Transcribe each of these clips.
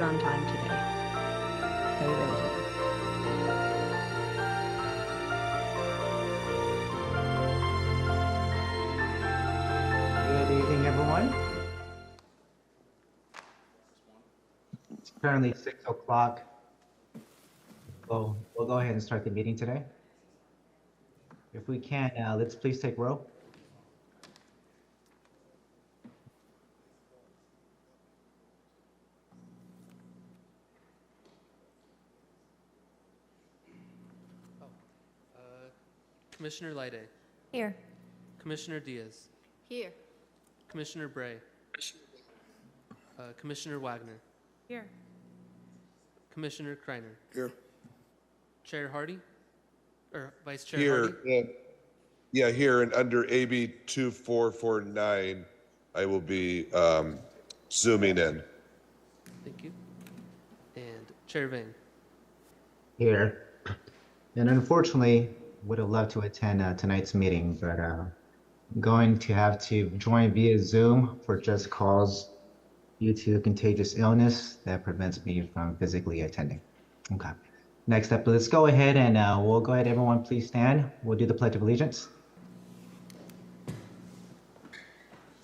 on time today. Are you ready to go? Good evening, everyone. It's currently 6 o'clock. We'll go ahead and start the meeting today. If we can, let's please take roll. Commissioner Lyde, Here. Commissioner Diaz, Here. Commissioner Bray, Commissioner Wagner, Here. Commissioner Kreiner, Here. Chair Hardy, or Vice Chair Here, Hardy. yeah, here and under AB 2449, I will be zooming in. Thank you. And Chair Vang. Here. And unfortunately, would have loved to attend tonight's meeting, but going to have to join via Zoom for just cause due to contagious illness that prevents me from physically attending. Okay. Next up, let's go ahead and we'll go ahead, everyone, please stand. We'll do the Pledge of Allegiance.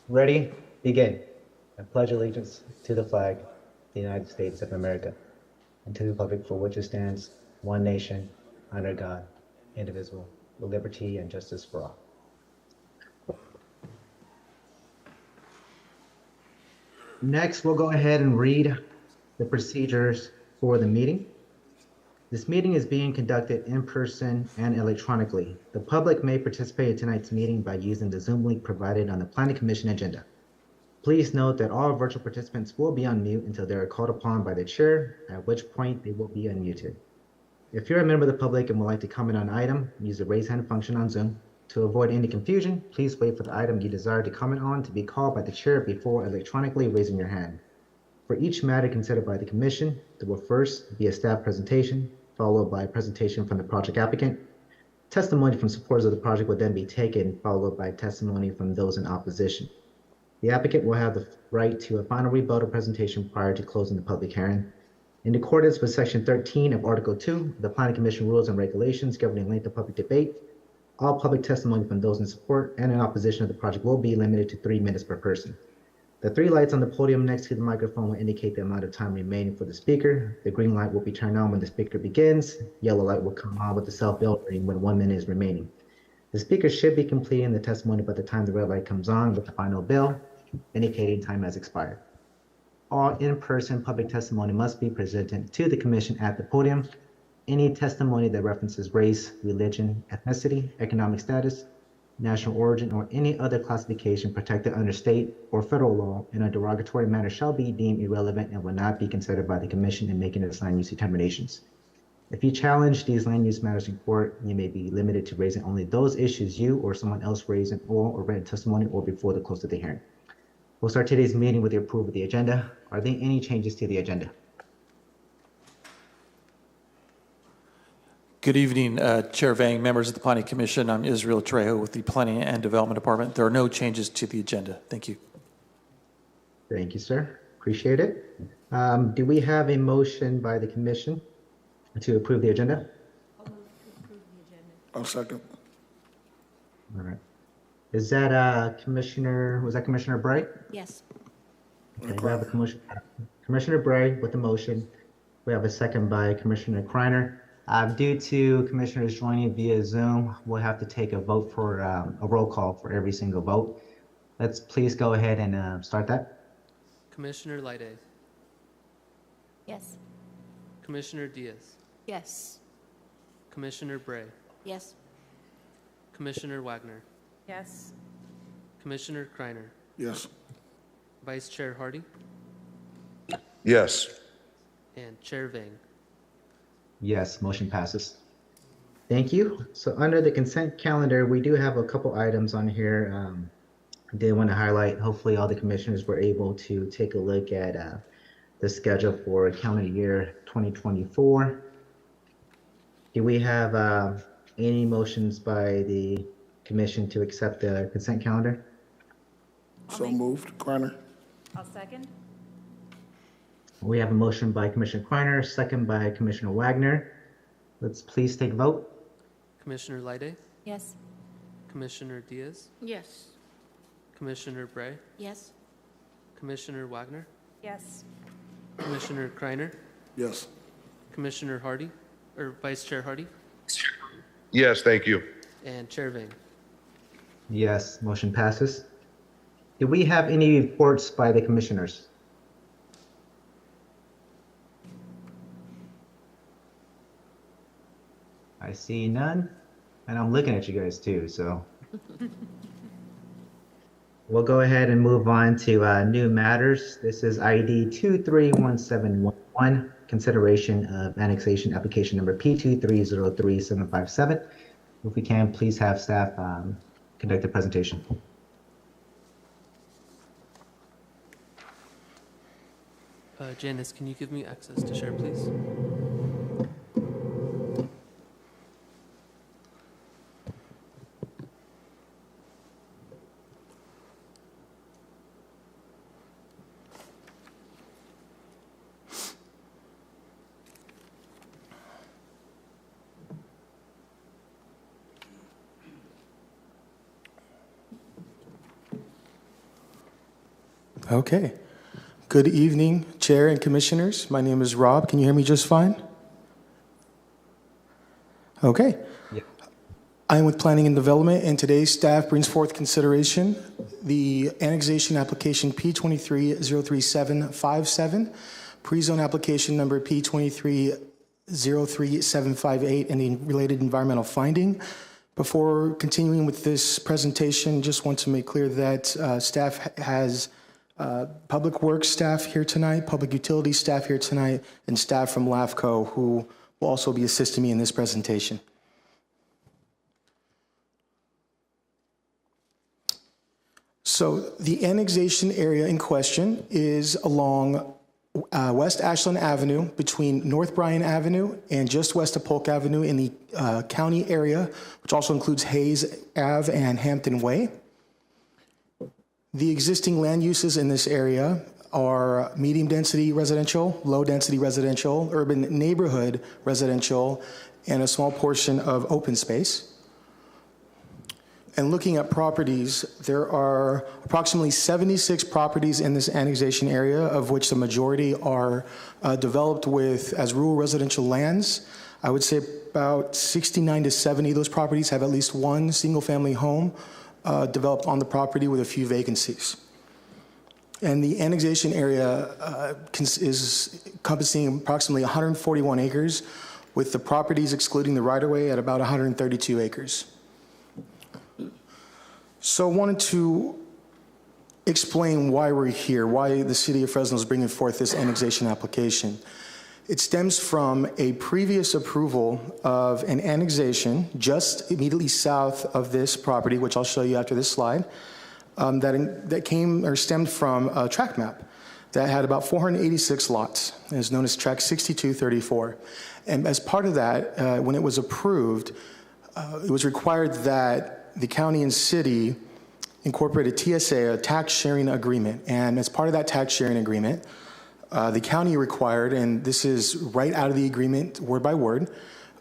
Ready? Begin. I pledge allegiance to the flag of the United States of America and to the republic for which it stands, one nation, under God, indivisible, with liberty and justice for all. Next, we'll go ahead and read the procedures for the meeting. This meeting is being conducted in person and electronically. The public may participate in tonight's meeting by using the Zoom link provided on the Planning Commission agenda. Please note that all virtual participants will be on mute until they are called upon by the chair, at which point they will be unmuted. If you're a member of the public and would like to comment on an item, use the raise hand function on Zoom. To avoid any confusion, please wait for the item you desire to comment on to be called by the chair before electronically raising your hand. For each matter considered by the commission, there will first be a staff presentation, followed by a presentation from the project applicant. Testimony from supporters of the project will then be taken, followed by testimony from those in opposition. The applicant will have the right to a final rebuttal presentation prior to closing the public hearing. In accordance with Section 13 of Article 2 of the Planning Commission Rules and Regulations governing length of public debate, all public testimony from those in support and in opposition of the project will be limited to 3 minutes per person. The 3 lights on the podium next to the microphone will indicate the amount of time remaining for the speaker. The green light will be turned on when the speaker begins. Yellow light will come on with the self-bell ring when 1 minute is remaining. The speaker should be completing the testimony by the time the red light comes on with the final bell, indicating time has expired. All in-person public testimony must be presented to the commission at the podium. Any testimony that references race, religion, ethnicity, economic status, national origin, or any other classification protected under state or federal law in a derogatory manner shall be deemed irrelevant and will not be considered by the commission in making its land use determinations. If you challenge these land use matters in court, you may be limited to raising only those issues you or someone else raised in oral or written testimony or before the close of the hearing. We'll start today's meeting with the approval of the agenda. Are there any changes to the agenda? Good evening, Chair Vang, members of the Planning Commission. I'm Israel Trejo with the Planning and Development Department. There are no changes to the agenda. Thank you. Thank you, sir. Appreciate it. Do we have a motion by the commission to approve the agenda? I'll move to approve the agenda. I'll second. All right. Is that Commissioner Bray? Yes. Okay, we have a Commissioner Bray with the motion. We have a second by Commissioner Kreiner. Due to commissioners joining via Zoom, we'll have to take a vote for a roll call for every single vote. Let's please go ahead and start that. Commissioner Lyde, Yes. Commissioner Diaz, Yes. Commissioner Bray, Yes. Commissioner Wagner, Yes. Commissioner Kreiner, Yes. Vice Chair Hardy, Yes. and Chair Vang. Yes, motion passes. Thank you. So under the consent calendar, we do have a couple items on here. I did want to highlight, hopefully all the commissioners were able to take a look at the schedule for calendar year 2024. Do we have any motions by the commission to accept the consent calendar? So moved. Kreiner. I'll second. We have a motion by Commissioner Kreiner, second by Commissioner Wagner. Let's please take a vote. Commissioner Lyday, Yes. Commissioner Diaz, Yes. Commissioner Bray, Yes. Commissioner Wagner, Yes. Commissioner Kreiner, Yes. Commissioner Hardy, or Vice Chair Hardy, Yes, thank you. and Chair Vang. Yes, motion passes. Do we have any reports by the commissioners? I see none, and I'm looking at you guys too, so. We'll go ahead and move on to new matters. This is ID 231711, consideration of annexation application number P2303757. If we can, please have staff conduct the presentation. Janice, can you give me access to share, please? Okay. Good evening, Chair and Commissioners. My name is Rob. Can you hear me just fine? Okay. Yeah. I am with Planning and Development, and today's staff brings forth consideration the annexation application P2303757, pre-zone application number P2303758, and the related environmental finding. Before continuing with this presentation, just want to make clear that staff has Public Works staff here tonight, Public Utilities staff here tonight, and staff from LAFCO who will also be assisting me in this presentation. So the annexation area in question is along West Ashland Avenue between North Bryan Avenue and just west of Polk Avenue in the county area, which also includes Hayes Ave and Hampton Way. The existing land uses in this area are medium density residential, low density residential, urban neighborhood residential, and a small portion of open space. And looking at properties, there are approximately 76 properties in this annexation area, of which the majority are developed with as rural residential lands. I would say about 69 to 70 of those properties have at least one single family home developed on the property with a few vacancies. And the annexation area is encompassing approximately 141 acres, with the properties excluding the right-of-way at about 132 acres. So I wanted to explain why we're here, why the city of Fresno is bringing forth this annexation application. It stems from a previous approval of an annexation just immediately south of this property, which I'll show you after this slide, that came or stemmed from a tract map that had about 486 lots. It is known as Tract 6234. And as part of that, when it was approved, it was required that the county and city incorporate a TSA, a tax sharing agreement. And as part of that tax sharing agreement, the county required, and this is right out of the agreement, word by word,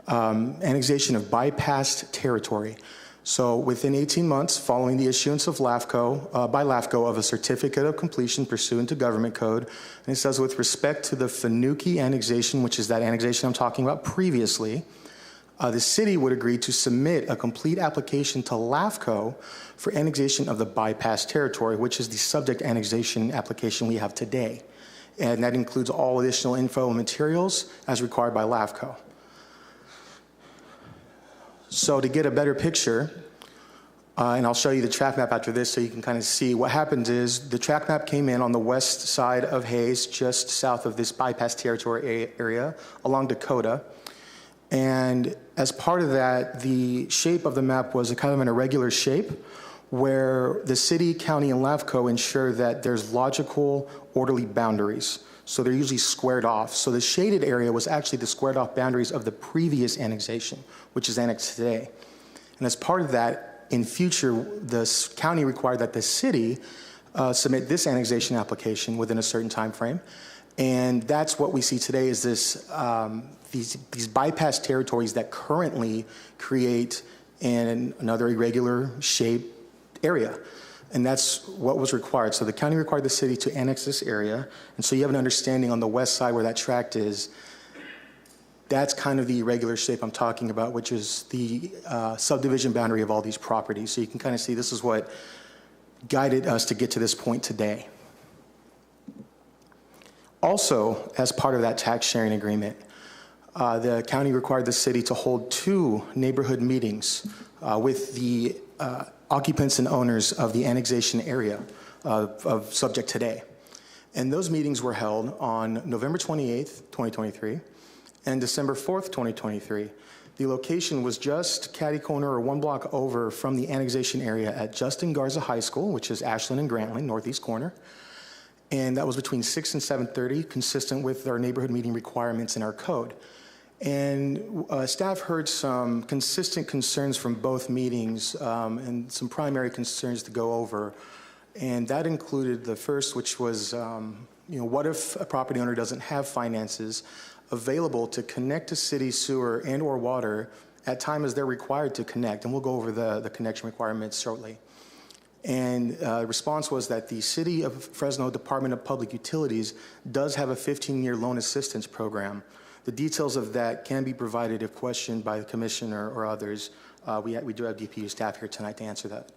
annexation of bypassed territory. So within 18 months following the issuance of LAFCO, by LAFCO of a certificate of completion pursuant to government code, and it says with respect to the Finucane annexation, which is that annexation I'm talking about previously, the city would agree to submit a complete application to LAFCO for annexation of the bypassed territory, which is the subject annexation application we have today. And that includes all additional info and materials as required by LAFCO. So to get a better picture, and I'll show you the tract map after this so you can kind of see what happens is the tract map came in on the west side of Hayes, just south of this bypass territory area along Dakota. And as part of that, the shape of the map was a kind of an irregular shape where the city, county, and LAFCO ensure that there's logical, orderly boundaries. So they're usually squared off. So the shaded area was actually the squared off boundaries of the previous annexation, which is annexed today. And as part of that, in future, the county required that the city submit this annexation application within a certain time frame. And that's what we see today is these bypass territories that currently create another irregular shaped area. And that's what was required. So the county required the city to annex this area. And so you have an understanding on the west side where that tract is. That's kind of the irregular shape I'm talking about, which is the subdivision boundary of all these properties. So you can kind of see this is what guided us to get to this point today. Also, as part of that tax sharing agreement, the county required the city to hold 2 neighborhood meetings with the occupants and owners of the annexation area of subject today. And those meetings were held on November 28th, 2023, and December 4th, 2023. The location was just catty corner or 1 block over from the annexation area at Justin Garza High School, which is Ashland and Grantland, northeast corner. And that was between 6 and 7:30, consistent with our neighborhood meeting requirements in our code. And staff heard some consistent concerns from both meetings and some primary concerns to go over. And that included the first, which was, what if a property owner doesn't have finances available to connect to city sewer and or water at time as they're required to connect? And we'll go over the connection requirements shortly. And the response was that the City of Fresno Department of Public Utilities does have a 15-year loan assistance program. The details of that can be provided if questioned by the commissioner or others. We do have DPU staff here tonight to answer that.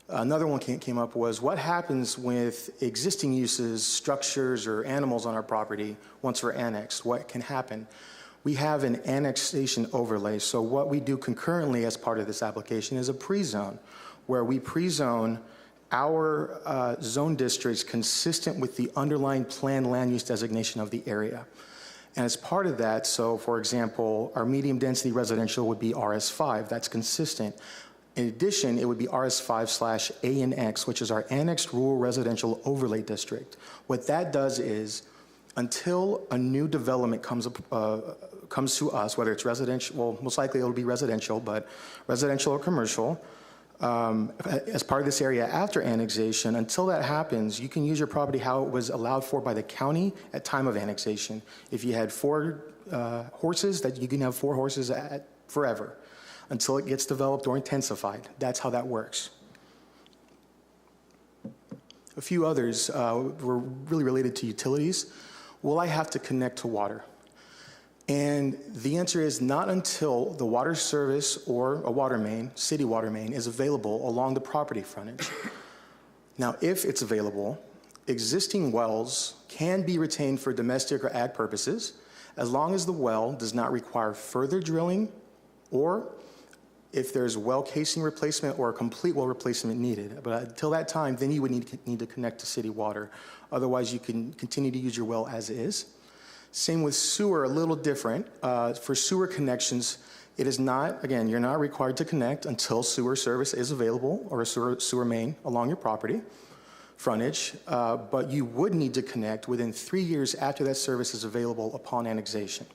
Another one came up was what happens with existing uses, structures, or animals on our property once we're annexed? What can happen? We have an annexation overlay. So what we do concurrently as part of this application is a pre-zone, where we pre-zone our zone districts consistent with the underlying planned land use designation of the area. And as part of that, so for example, our medium density residential would be RS5, that's consistent. In addition, it would be RS5/ANX, which is our Annexed Rural Residential Overlay District. What that does is, until a new development comes to us, whether it's residential, well, most likely it'll be residential, but residential or commercial, as part of this area after annexation, until that happens, you can use your property how it was allowed for by the county at time of annexation. If you had 4 horses, that you can have 4 horses forever until it gets developed or intensified. That's how that works. A few others were really related to utilities. Will I have to connect to water? And the answer is not until the water service or a water main, city water main, is available along the property frontage. Now, if it's available, existing wells can be retained for domestic or ag purposes as long as the well does not require further drilling, or if there's well casing replacement or a complete well replacement needed. But until that time, then you would need to connect to city water. Otherwise, you can continue to use your well as is. Same with sewer, a little different. For sewer connections, it is not, again, you're not required to connect until sewer service is available or a sewer main along your property frontage, but you would need to connect within 3 years after that service is available upon annexation.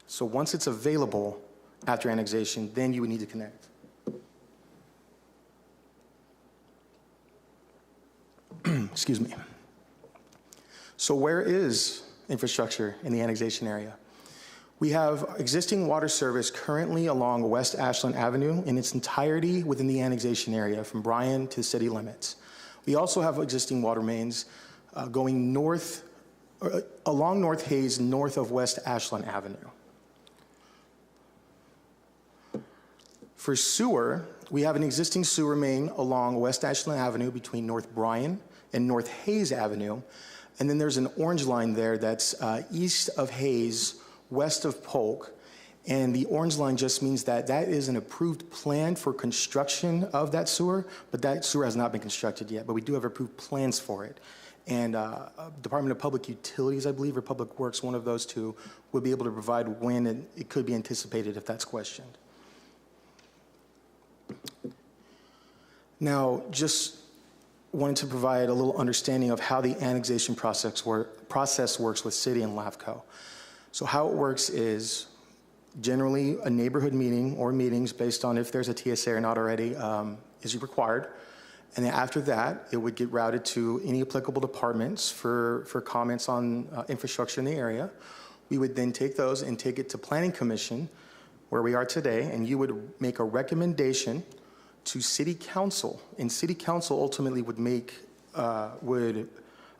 So once it's available after annexation, then you would need to connect. Excuse me. So where is infrastructure in the annexation area? We have existing water service currently along West Ashland Avenue in its entirety within the annexation area from Bryan to city limits. We also have existing water mains going north, along North Hayes, north of West Ashland Avenue. For sewer, we have an existing sewer main along West Ashland Avenue between North Bryan and North Hayes Avenue. And then there's an orange line there that's east of Hayes, west of Polk. And the orange line just means that that is an approved plan for construction of that sewer, but that sewer has not been constructed yet, but we do have approved plans for it. And Department of Public Utilities, I believe, or Public Works, one of those two, would be able to provide when it could be anticipated if that's questioned. Now, just wanted to provide a little understanding of how the annexation process works with City and LAFCO. So how it works is generally a neighborhood meeting or meetings based on if there's a TSA or not already is required. And then after that, it would get routed to any applicable departments for comments on infrastructure in the area. We would then take those and take it to Planning Commission, where we are today, and you would make a recommendation to City Council, and City Council ultimately would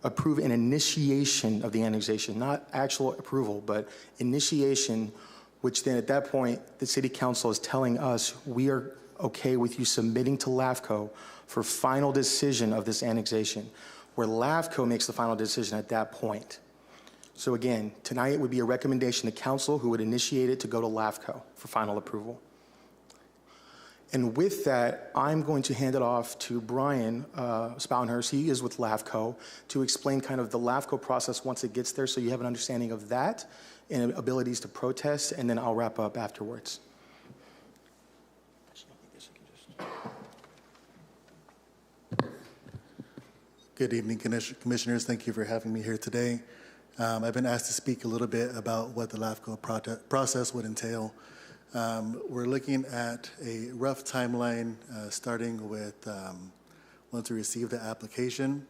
approve an initiation of the annexation, not actual approval, but initiation, which then at that point, the City Council is telling us we are okay with you submitting to LAFCO for final decision of this annexation, where LAFCO makes the final decision at that point. So again, tonight it would be a recommendation to council who would initiate it to go to LAFCO for final approval. And with that, I'm going to hand it off to Brian Spoutenhurst. He is with LAFCO to explain kind of the LAFCO process once it gets there, so you have an understanding of that and abilities to protest, and then I'll wrap up afterwards. Good evening, commissioners. Thank you for having me here today. I've been asked to speak a little bit about what the LAFCO process would entail. We're looking at a rough timeline starting with once we receive the application,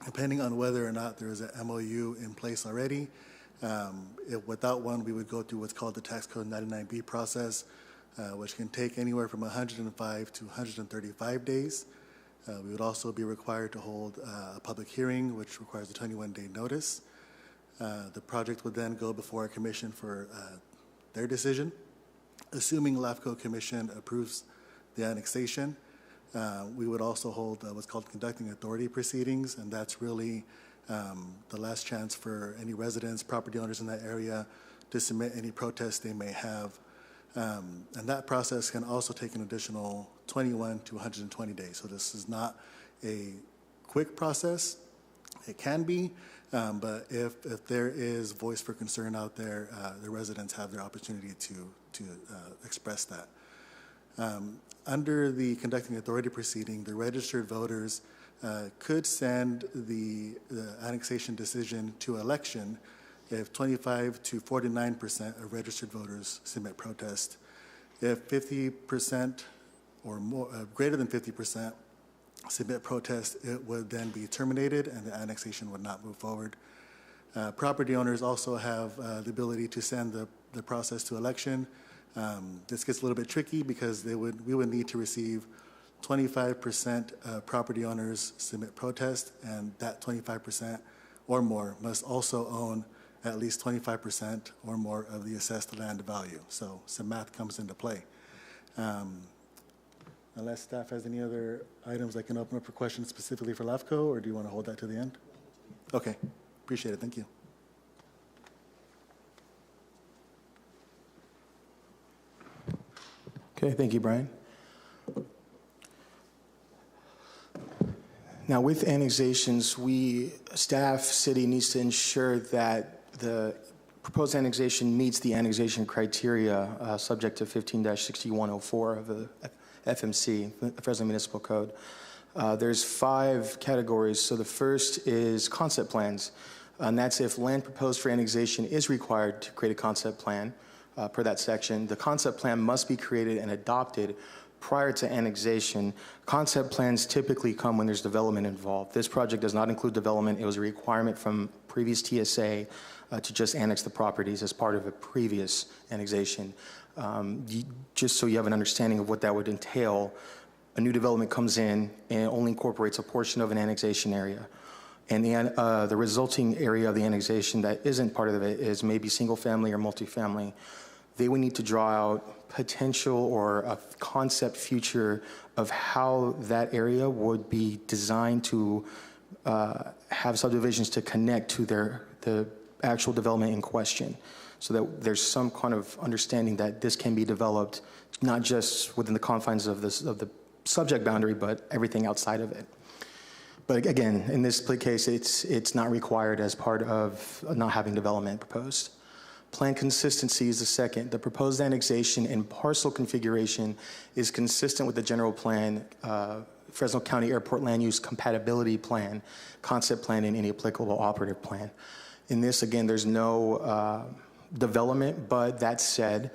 depending on whether or not there is an MOU in place already. Without one, we would go through what's called the Tax Code 99B process, which can take anywhere from 105 to 135 days. We would also be required to hold a public hearing, which requires a 21-day notice. The project would then go before a commission for their decision. Assuming LAFCO Commission approves the annexation, we would also hold what's called conducting authority proceedings, and that's really the last chance for any residents, property owners in that area to submit any protests they may have. And that process can also take an additional 21 to 120 days. So this is not a quick process. It can be, but if there is voice for concern out there, the residents have their opportunity to express that. Under the conducting authority proceeding, the registered voters could send the annexation decision to election if 25 to 49% of registered voters submit protest. If 50% or more, greater than 50% submit protest, it would then be terminated and the annexation would not move forward. Property owners also have the ability to send the process to election. This gets a little bit tricky because we would need to receive 25% property owners submit protest, and that 25% or more must also own at least 25% or more of the assessed land value. So some math comes into play. Unless staff has any other items, I can open up for questions specifically for LAFCO, or do you want to hold that to the end? Okay, appreciate it, thank you. Okay, thank you, Brian. Now, with annexations, staff, city needs to ensure that the proposed annexation meets the annexation criteria subject to 15-6104 of the FMC, the Fresno Municipal Code. There's 5 categories. So the first is concept plans, and that's if land proposed for annexation is required to create a concept plan per that section. The concept plan must be created and adopted prior to annexation. Concept plans typically come when there's development involved. This project does not include development. It was a requirement from previous TSA to just annex the properties as part of a previous annexation. Just so you have an understanding of what that would entail, a new development comes in and it only incorporates a portion of an annexation area. And the resulting area of the annexation that isn't part of it is maybe single family or multifamily. They would need to draw out potential or a concept future of how that area would be designed to have subdivisions to connect to the actual development in question, so that there's some kind of understanding that this can be developed not just within the confines of the subject boundary, but everything outside of it. But again, in this case, it's not required as part of not having development proposed. Plan consistency is the second. The proposed annexation and parcel configuration is consistent with the general plan, Fresno County Airport Land Use Compatibility Plan, concept plan, and any applicable operative plan. In this, again, there's no development, but that said,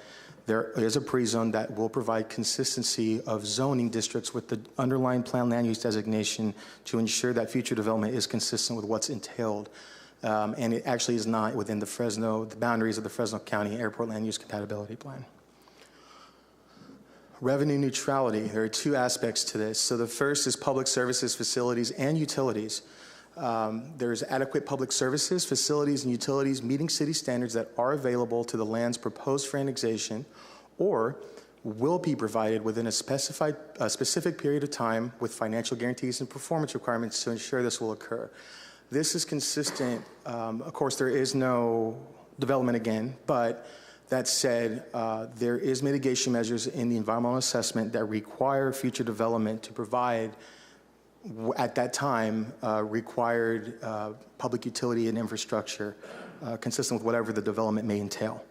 There is a pre-zone that will provide consistency of zoning districts with the underlying plan land use designation to ensure that future development is consistent with what's entailed. And it actually is not within the boundaries of the Fresno County Airport Land Use Compatibility Plan. Revenue neutrality, there are two aspects to this. So the first is public services, facilities, and utilities. There's adequate public services, facilities, and utilities meeting city standards that are available to the lands proposed for annexation or will be provided within a specific period of time with financial guarantees and performance requirements to ensure this will occur. This is consistent. Of course, there is no development again, but that said, there is mitigation measures in the environmental assessment that require future development to provide at that time, required public utility and infrastructure consistent with whatever the development may entail.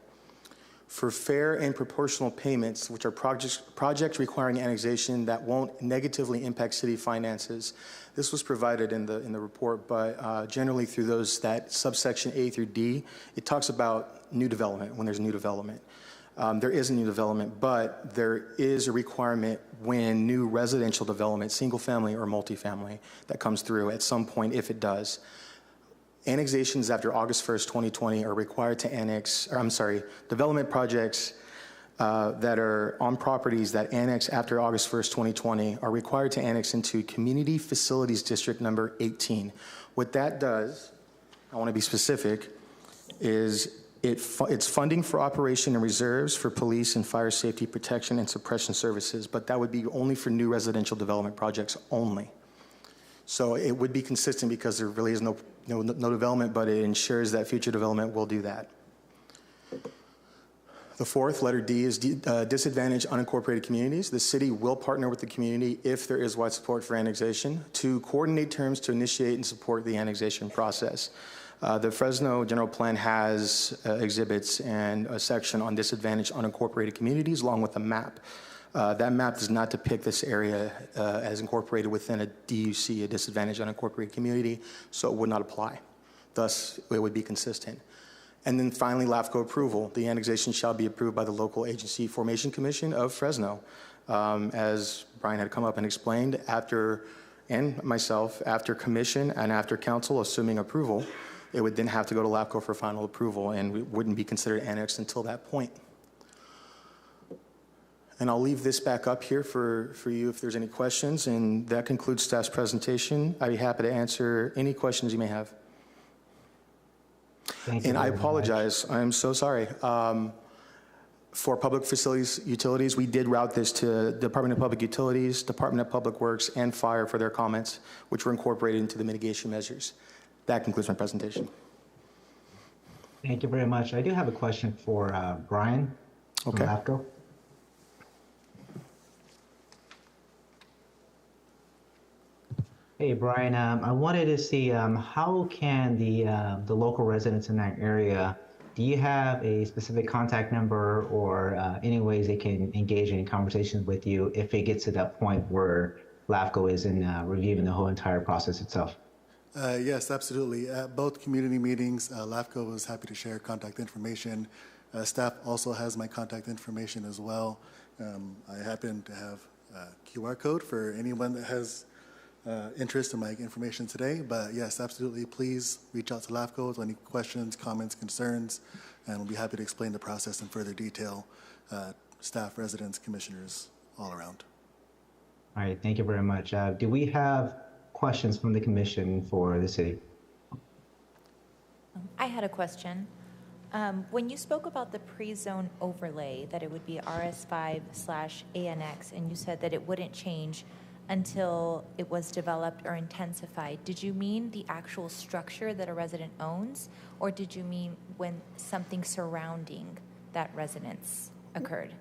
For fair and proportional payments, which are projects requiring annexation that won't negatively impact city finances, this was provided in the report, but generally through that subsection A through D, it talks about new development, when there's new development. There is a new development, but there is a requirement when new residential development, single family or multifamily, that comes through at some point, if it does. Annexations after August 1st, 2020 are required to development projects that are on properties that annex after August 1st, 2020 are required to annex into Community Facilities District number 18. What that does, I want to be specific, is it's funding for operation and reserves for police and fire safety protection and suppression services, but that would be only for new residential development projects only. So it would be consistent because there really is no development, but it ensures that future development will do that. The fourth, letter D, is disadvantaged unincorporated communities. The city will partner with the community if there is wide support for annexation to coordinate terms to initiate and support the annexation process. The Fresno General Plan has exhibits and a section on disadvantaged unincorporated communities along with a map. That map does not depict this area as incorporated within a DUC, a disadvantaged unincorporated community, so it would not apply. Thus, it would be consistent. And then finally, LAFCO approval. The annexation shall be approved by the local agency formation commission of Fresno. As Brian had come up and explained, and myself, after commission and after council assuming approval, it would then have to go to LAFCO for final approval and we wouldn't be considered annexed until that point. And I'll leave this back up here for you if there's any questions, and that concludes staff's presentation. I'd be happy to answer any questions you may have. Thank you And I very much. apologize, I'm so sorry. For public facilities, utilities, we did route this to Department of Public Utilities, Department of Public Works, and Fire for their comments, which were incorporated into the mitigation measures. That concludes my presentation. Thank you very much. I do have a question for Brian from Okay. LAFCO. Hey, Brian, I wanted to see how can the local residents in that area, do you have a specific contact number or any ways they can engage in conversations with you if it gets to that point where LAFCO is in reviewing the whole entire process itself? Yes, absolutely. At both community meetings, LAFCO was happy to share contact information. Staff also has my contact information as well. I happen to have a QR code for anyone that has interest in my information today. But yes, absolutely, please reach out to LAFCO with any questions, comments, concerns, and we'll be happy to explain the process in further detail. Staff, residents, commissioners, all around. All right, thank you very much. Do we have questions from the commission for the city? I had a question. When you spoke about the pre-zone overlay, that it would be RS5/ANX, and you said that it wouldn't change until it was developed or intensified, did you mean the actual structure that a resident owns, or did you mean when something surrounding that residence occurred?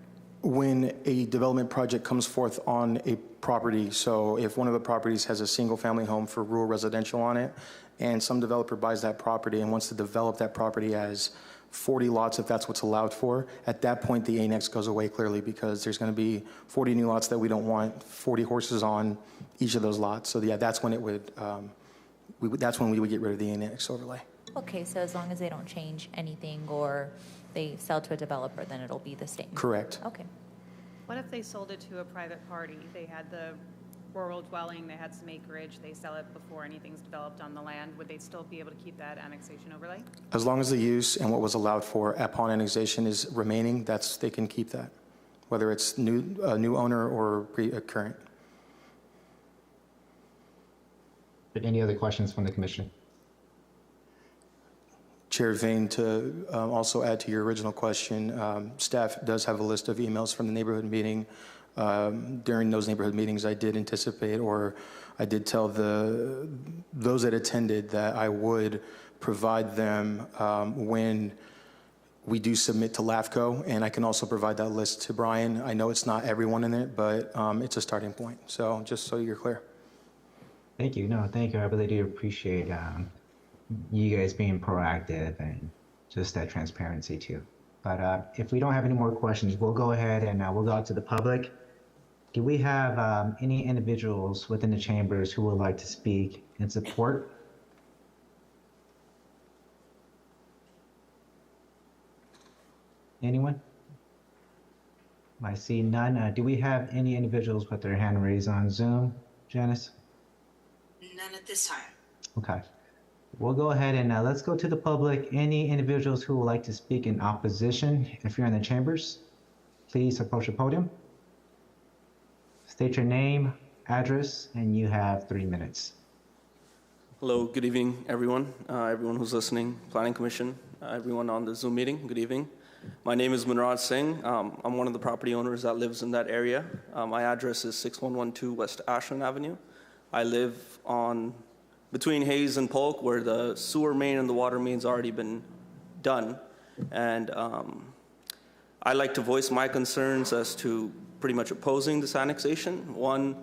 When a development project comes forth on a property, so if one of the properties has a single family home for rural residential on it, and some developer buys that property and wants to develop that property as 40 lots, if that's what's allowed for, at that point the annex goes away clearly because there's going to be 40 new lots that we don't want 40 horses on each of those lots. So yeah, that's when it would, that's when we would get rid of the annex overlay. Okay, so as long as they don't change anything or they sell to a developer, then it'll be the same? Correct. Okay. What if they sold it to a private party? They had the rural dwelling, they had some acreage, they sell it before anything's developed on the land. Would they still be able to keep that annexation overlay? As long as the use and what was allowed for upon annexation is remaining, they can keep that, whether it's new owner or current. Any other questions from the commission? Chair Vane, to also add to your original question, staff does have a list of emails from the neighborhood meeting. During those neighborhood meetings, I did anticipate, or I did tell those that attended that I would provide them when we do submit to LAFCO, and I can also provide that list to Brian. I know it's not everyone in it, but it's a starting point. So just so you're clear. Thank you. No, thank you. I really do appreciate you guys being proactive and just that transparency too. But if we don't have any more questions, we'll go ahead and we'll go out to the public. Do we have any individuals within the chambers who would like to speak in support? Anyone? I see none. Do we have any individuals with their hand raised on Zoom, Janice? None at this time. Okay. We'll go ahead and let's go to the public. Any individuals who would like to speak in opposition, if you're in the chambers, please approach the podium. State your name, address, and you have 3 minutes. Hello, good evening, everyone. Everyone who's listening, Planning Commission, everyone on the Zoom meeting, good evening. My name is Munraj Singh. I'm one of the property owners that lives in that area. My address is 6112 West Ashland Avenue. I live between Hayes and Polk, where the sewer main and the water main's already been done. And I like to voice my concerns as to pretty much opposing this annexation. One,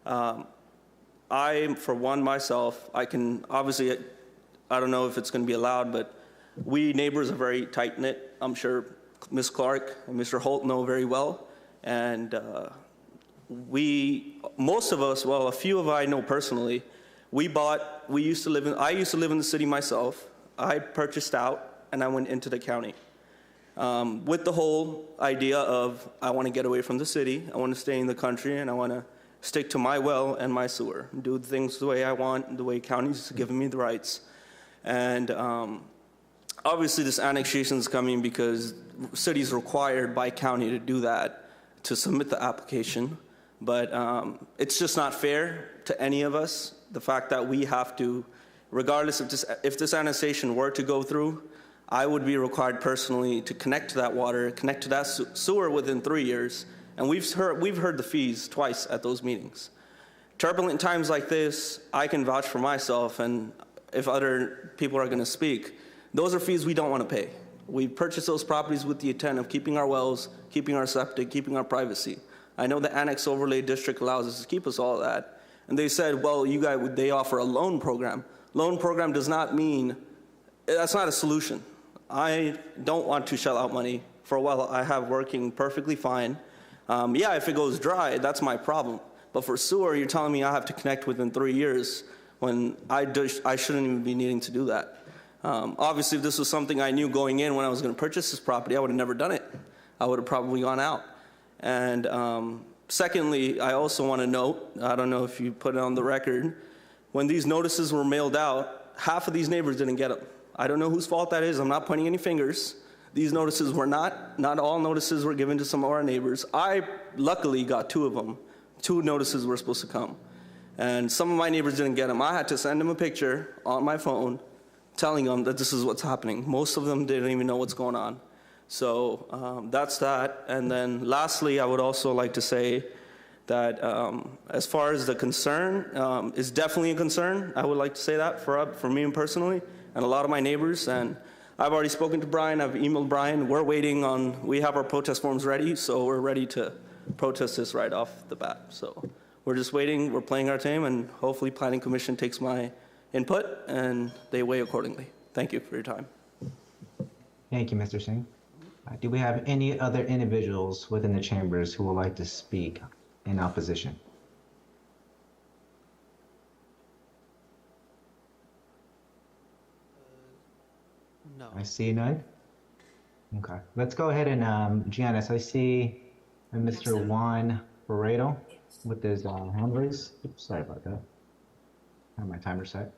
for one myself, I can obviously, I don't know if it's going to be allowed, but we neighbors are very tight-knit. I'm sure Ms. Clark and Mr. Holt know very well. And most of us, well, a few of I know personally, I used to live in the city myself. I purchased out and I went into the county. With the whole idea of, I want to get away from the city, I want to stay in the country, and I want to stick to my well and my sewer, do things the way I want, the way county's giving me the rights. And obviously this annexation is coming because city's required by county to do that, to submit the application. But it's just not fair to any of us, the fact that we have to, regardless if this annexation were to go through, I would be required personally to connect to that water, connect to that sewer within 3 years. And we've heard the fees twice at those meetings. Turbulent times like this, I can vouch for myself, and if other people are going to speak, those are fees we don't want to pay. We purchased those properties with the intent of keeping our wells, keeping our septic, keeping our privacy. I know the Annex Overlay District allows us to keep us all of that. And they said, well, they offer a loan program. Loan program does not mean, that's not a solution. I don't want to shell out money for a well I have working perfectly fine. Yeah, if it goes dry, that's my problem. But for sewer, you're telling me I have to connect within 3 years when I shouldn't even be needing to do that. Obviously, if this was something I knew going in when I was going to purchase this property, I would have never done it. I would have probably gone out. And secondly, I also want to note, I don't know if you put it on the record, when these notices were mailed out, half of these neighbors didn't get them. I don't know whose fault that is. I'm not pointing any fingers. These notices were not all notices were given to some of our neighbors. I luckily got 2 of them. 2 notices were supposed to come. And some of my neighbors didn't get them. I had to send them a picture on my phone telling them that this is what's happening. Most of them didn't even know what's going on. So that's that. And then lastly, I would also like to say that as far as the concern, is definitely a concern. I would like to say that for me personally and a lot of my neighbors. And I've already spoken to Brian. I've emailed Brian. We're waiting on, we have our protest forms ready, so we're ready to protest this right off the bat. So we're just waiting. We're playing our game, and hopefully Planning Commission takes my input and they weigh accordingly. Thank you for your time. Thank you, Mr. Singh. Do we have any other individuals within the chambers who would like to speak in opposition? No. I see none. Okay, let's go ahead and, Janice, I see Mr. Juan Barredo with his hand raised. Oops, sorry about that. I have my timer set.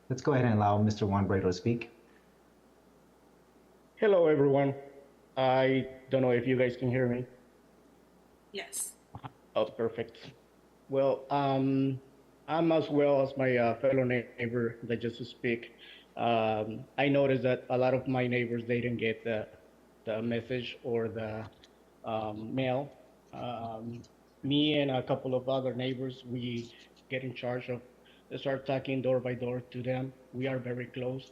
Let's go ahead and allow Mr. Juan Barredo to speak. Hello, everyone. I don't know if you guys can hear me. Yes. Oh, perfect. Well, I'm as well as my fellow neighbor that just speak. I noticed that a lot of my neighbors, they didn't get the message or the mail. Me and a couple of other neighbors, we get in charge of start talking door by door to them. We are very close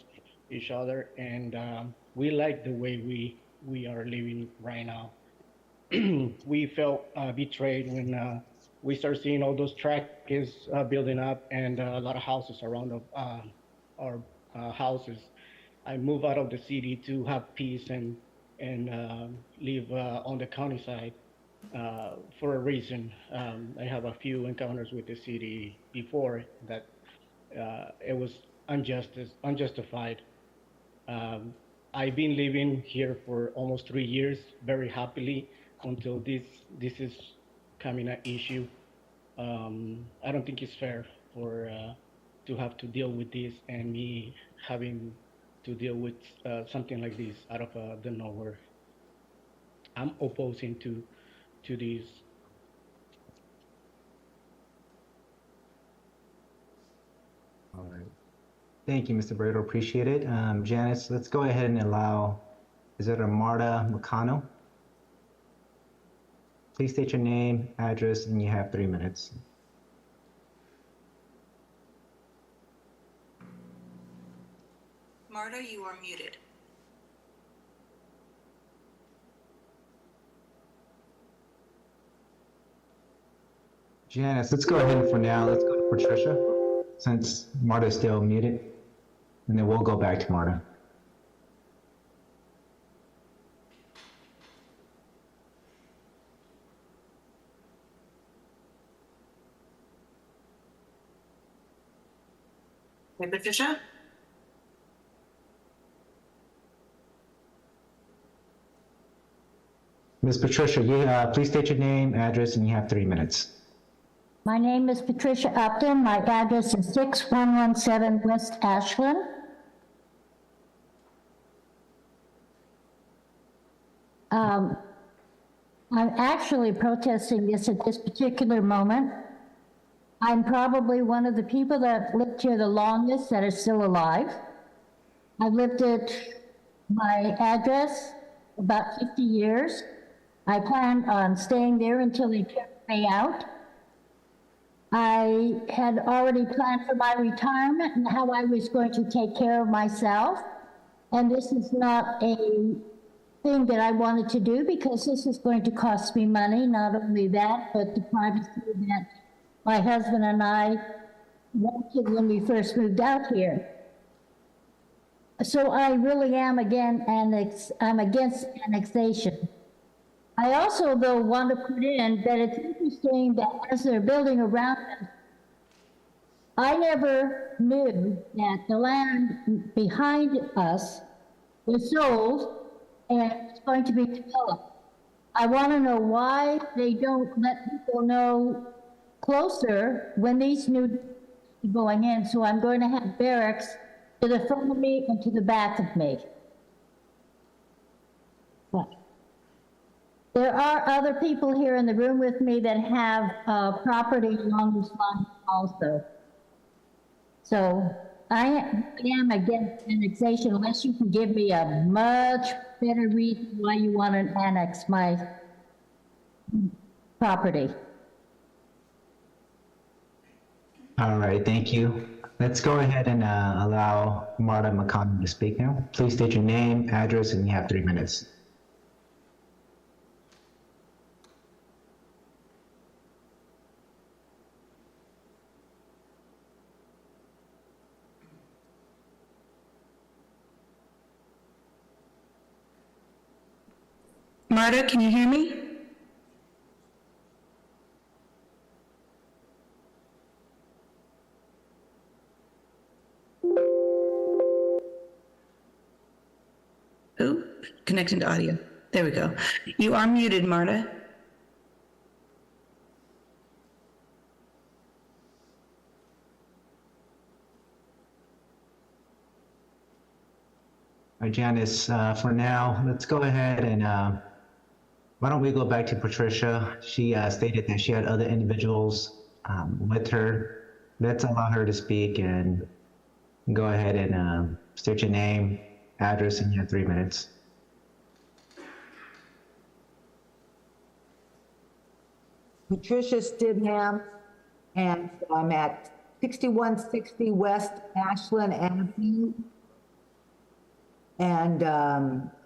each other, and we like the way we are living right now. We felt betrayed when we start seeing all those tracks building up and a lot of houses around our houses. I moved out of the city to have peace and live on the county side for a reason. I have a few encounters with the city before that it was unjustified. Um, I've been living here for almost 3 years, very happily, until this is coming an issue. I don't think it's fair for to have to deal with this and me having to deal with something like this out of the nowhere. I'm opposing to this. All right. Thank you, Mr. Barredo. Appreciate it. Janice, let's go ahead and allow, is it Marta Macano? Please state your name, address, and you have 3 minutes. Marta, you are muted. Janice, let's go ahead and for now, let's go to Patricia, since Marta's still muted, and then we'll go back to Marta. Hey, Patricia? Ms. Patricia, please state your name, address, and you have 3 minutes. My name is Patricia Upton. My address is 6117 West Ashland. I'm actually protesting this at this particular moment. I'm probably one of the people that lived here the longest that is still alive. I've lived at my address about 50 years. I plan on staying there until they kick me out. I had already planned for my retirement and how I was going to take care of myself. And this is not a thing that I wanted to do because this is going to cost me money. Not only that, but the privacy that my husband and I wanted when we first moved out here. So I really am I'm against annexation. I also, though, want to put in that it's interesting that as they're building around us, I never knew that the land behind us was sold and it's going to be developed. I want to know why they don't let people know closer when these new going in. So I'm going to have barracks to the front of me and to the back of me. But there are other people here in the room with me that have property along this line also. So I am against annexation unless you can give me a much better reason why you want to annex my property. All right, thank you. Let's go ahead and allow Marta McConnell to speak now. Please state your name, address, and you have 3 minutes. Marta, can you hear me? Who? connecting to audio. There we go. You are muted, Marta. All right, Janice, for now, let's go ahead and why don't we go back to Patricia? She stated that she had other individuals with her. Let's allow her to speak and go ahead and state your name, address, and you have 3 minutes. Patricia Stidham, and I'm at 6160 West Ashland Avenue. And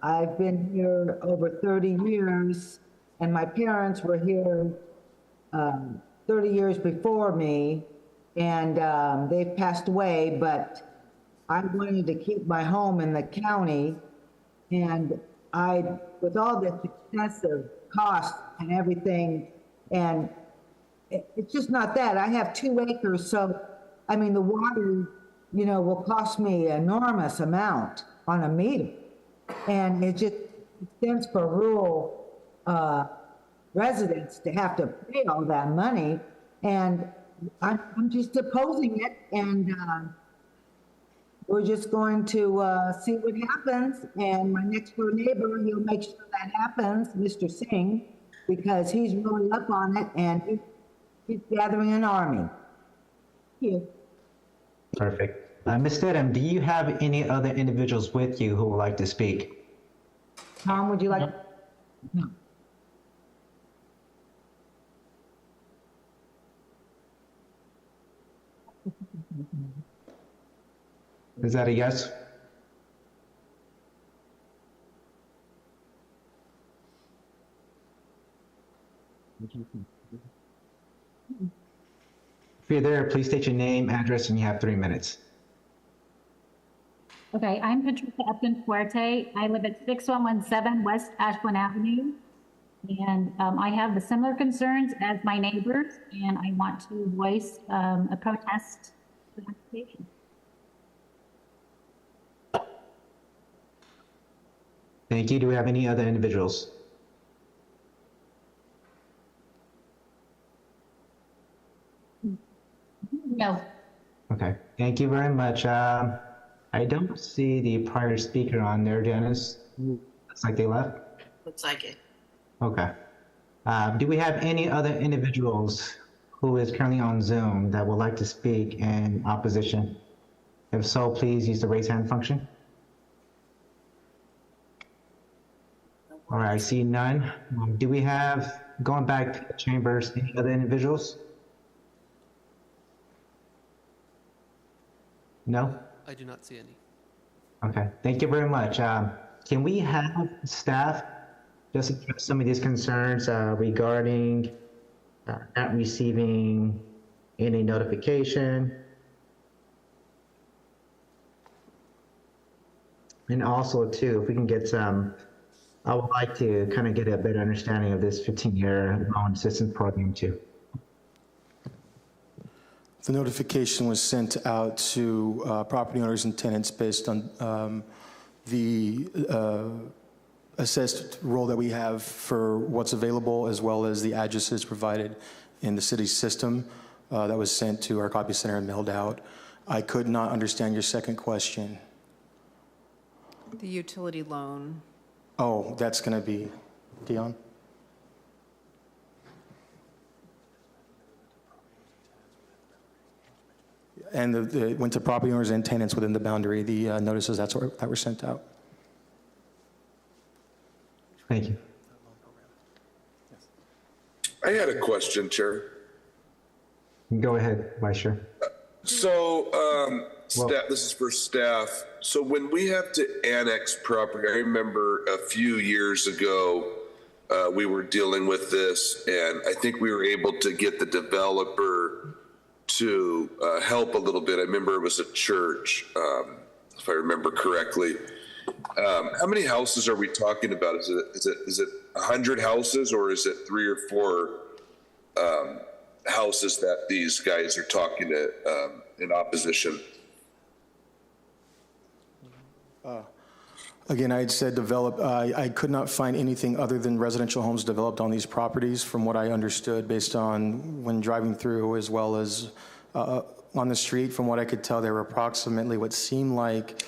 I've been here over 30 years, and my parents were here 30 years before me, and they've passed away, but I wanted to keep my home in the county, and with all the excessive costs and everything, and it's just not that. I have 2 acres, so, I mean, the water, you know, will cost me an enormous amount on a meter. And it just stands for rural residents to have to pay all that money. And I'm just opposing it. And we're just going to see what happens. And my next door neighbor, he'll make sure that happens, Mr. Singh, because he's really up on it and he's gathering an army. Thank you. Perfect. Ms. Stidham, do you have any other individuals with you who would like to speak? Tom, would you like? No. Is that a yes? If you're there, please state your name, address, and you have 3 minutes. Okay, I'm Patricia Upton Fuerte. I live at 6117 West Ashland Avenue. And I have the similar concerns as my neighbors, and I want to voice a protest for the application. Thank you. Do we have any other individuals? No. Okay, thank you very much. I don't see the prior speaker on there, Janice. Looks like they left. Looks like it. Okay. Do we have any other individuals who is currently on Zoom that would like to speak in opposition? If so, please use the raise hand function. All right, I see none. Do we have, going back to the chambers, any other individuals? No? I do not see any. Okay, thank you very much. Can we have staff just address some of these concerns regarding not receiving any notification? And also too, if we can get some, I would like to kind of get a better understanding of this 15-year loan assistance program too. The notification was sent out to property owners and tenants based on the assessed role that we have for what's available, as well as the addresses provided in the city's system. That was sent to our copy center and mailed out. I could not understand your second question. The utility loan. Oh, that's going to be Dion? And it went to property owners and tenants within the boundary, the notices that were sent out. Thank you. I had a question, Chair. Go ahead, Vice Chair. So, this is for staff. So when we have to annex property, I remember a few years ago, we were dealing with this, and I think we were able to get the developer to help a little bit. I remember it was a church, if I remember correctly. How many houses are we talking about? Is it 100 houses, or is it 3 or 4 houses that these guys are talking to in opposition? Again, I had said develop, I could not find anything other than residential homes developed on these properties from what I understood based on when driving through as well as on the street. From what I could tell, there were approximately what seemed like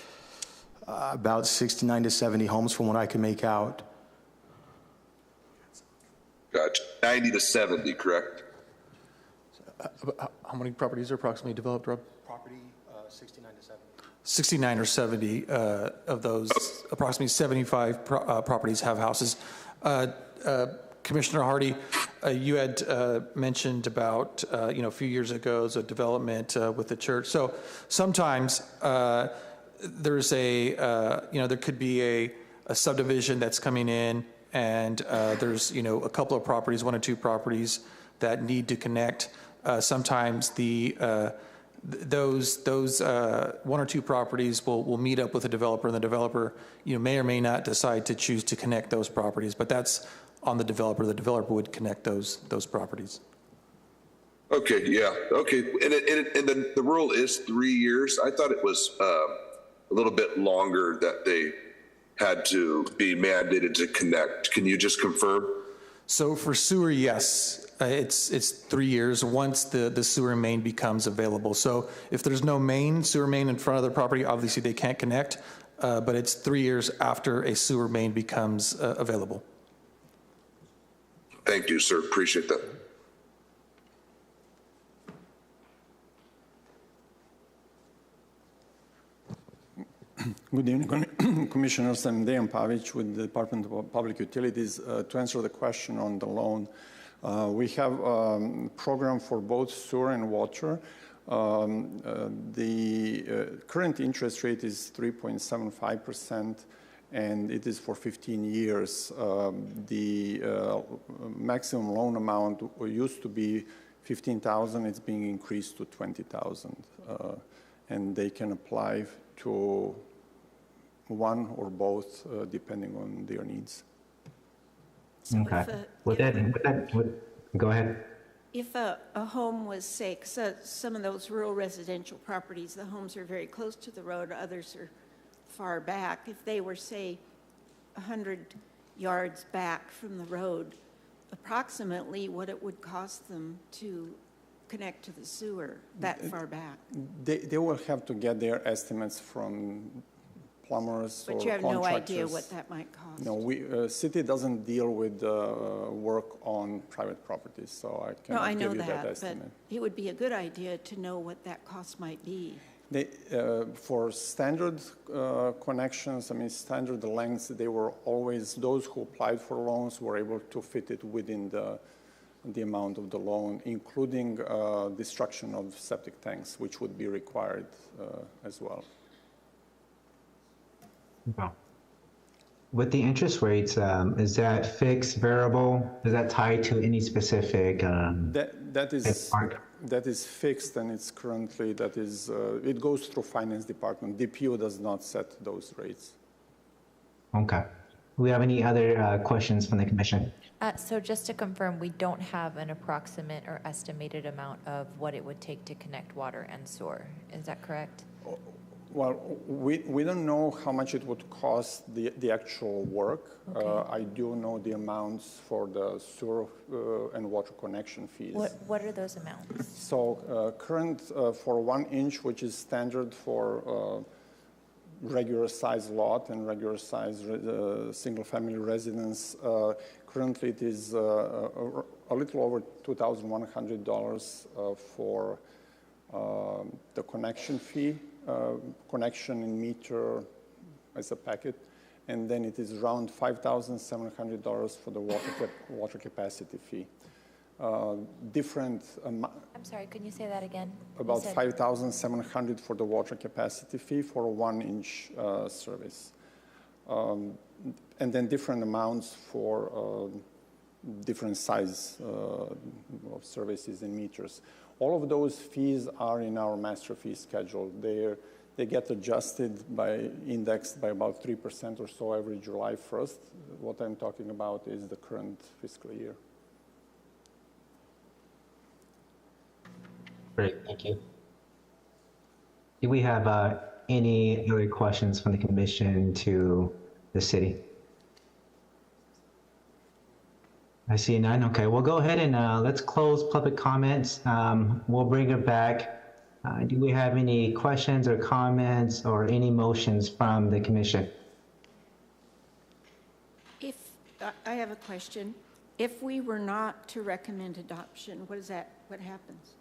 about 69 to 70 homes from what I could make out. Gotcha. 90 to 70, correct? How many properties are approximately developed, Rob? Property 69 to 70. 69 or 70 of those, approximately 75 properties have houses. Commissioner Hardy, you had mentioned about, a few years ago, a development with the church. So sometimes there's there could be a subdivision that's coming in, and there's, a couple of properties, one or two properties that need to connect. Sometimes those one or two properties will meet up with the developer, and the developer, may or may not decide to choose to connect those properties, but that's on the developer. The developer would connect those properties. Okay, yeah, okay. And then the rule is 3 years. I thought it was a little bit longer that they had to be mandated to connect. Can you just confirm? So for sewer, yes, it's 3 years once the sewer main becomes available. So if there's no sewer main in front of the property, obviously they can't connect, but it's 3 years after a sewer main becomes available. Thank you, sir. Appreciate that. Good evening, Commissioners. I'm Dejan Pavic with the Department of Public Utilities. To answer the question on the loan, we have a program for both sewer and water. The current interest rate is 3.75%, and it is for 15 years. The maximum loan amount used to be $15,000. It's being increased to $20,000, and they can apply to one or both, depending on their needs. So okay. Go ahead. If a home was, say, some of those rural residential properties, the homes are very close to the road, others are far back. If they were, say, 100 yards back from the road, approximately what it would cost them to connect to the sewer that far back? They will have to get their estimates from plumbers or contractors. But you have no idea what that might cost? No, city doesn't deal with work on private properties, so I cannot give you that estimate. But it would be a good idea to know what that cost might be. For standard connections, standard lengths, they were always, those who applied for loans were able to fit it within the amount of the loan, including destruction of septic tanks, which would be required as well. Okay. With the interest rates, is that fixed, variable? Is that tied to any specific? That is fixed, and it's currently, it goes through finance department. DPU does not set those rates. Okay. Do we have any other questions from the commission? So just to confirm, we don't have an approximate or estimated amount of what it would take to connect water and sewer. Is that correct? Well, we don't know how much it would cost the actual work. Okay. I do know the amounts for the sewer and water connection fees. What are those amounts? So current for 1 inch, which is standard for regular size lot and regular size single family residence, currently it is a little over $2,100 for the connection fee. Connection in meter as a packet, and then it is around $5,700 for the water capacity fee. I'm sorry, can you say that again? About $5,700 for the water capacity fee for a 1 inch service. And then different amounts for different size of services in meters. All of those fees are in our master fee schedule. They get adjusted indexed by about 3% or so every July 1st. What I'm talking about is the current fiscal year. Great, thank you. Do we have any other questions from the commission to the city? I see none. Okay, we'll go ahead and let's close public comments. We'll bring it back. Do we have any questions or comments or any motions from the commission? If, I have a question. If we were not to recommend adoption, what happens?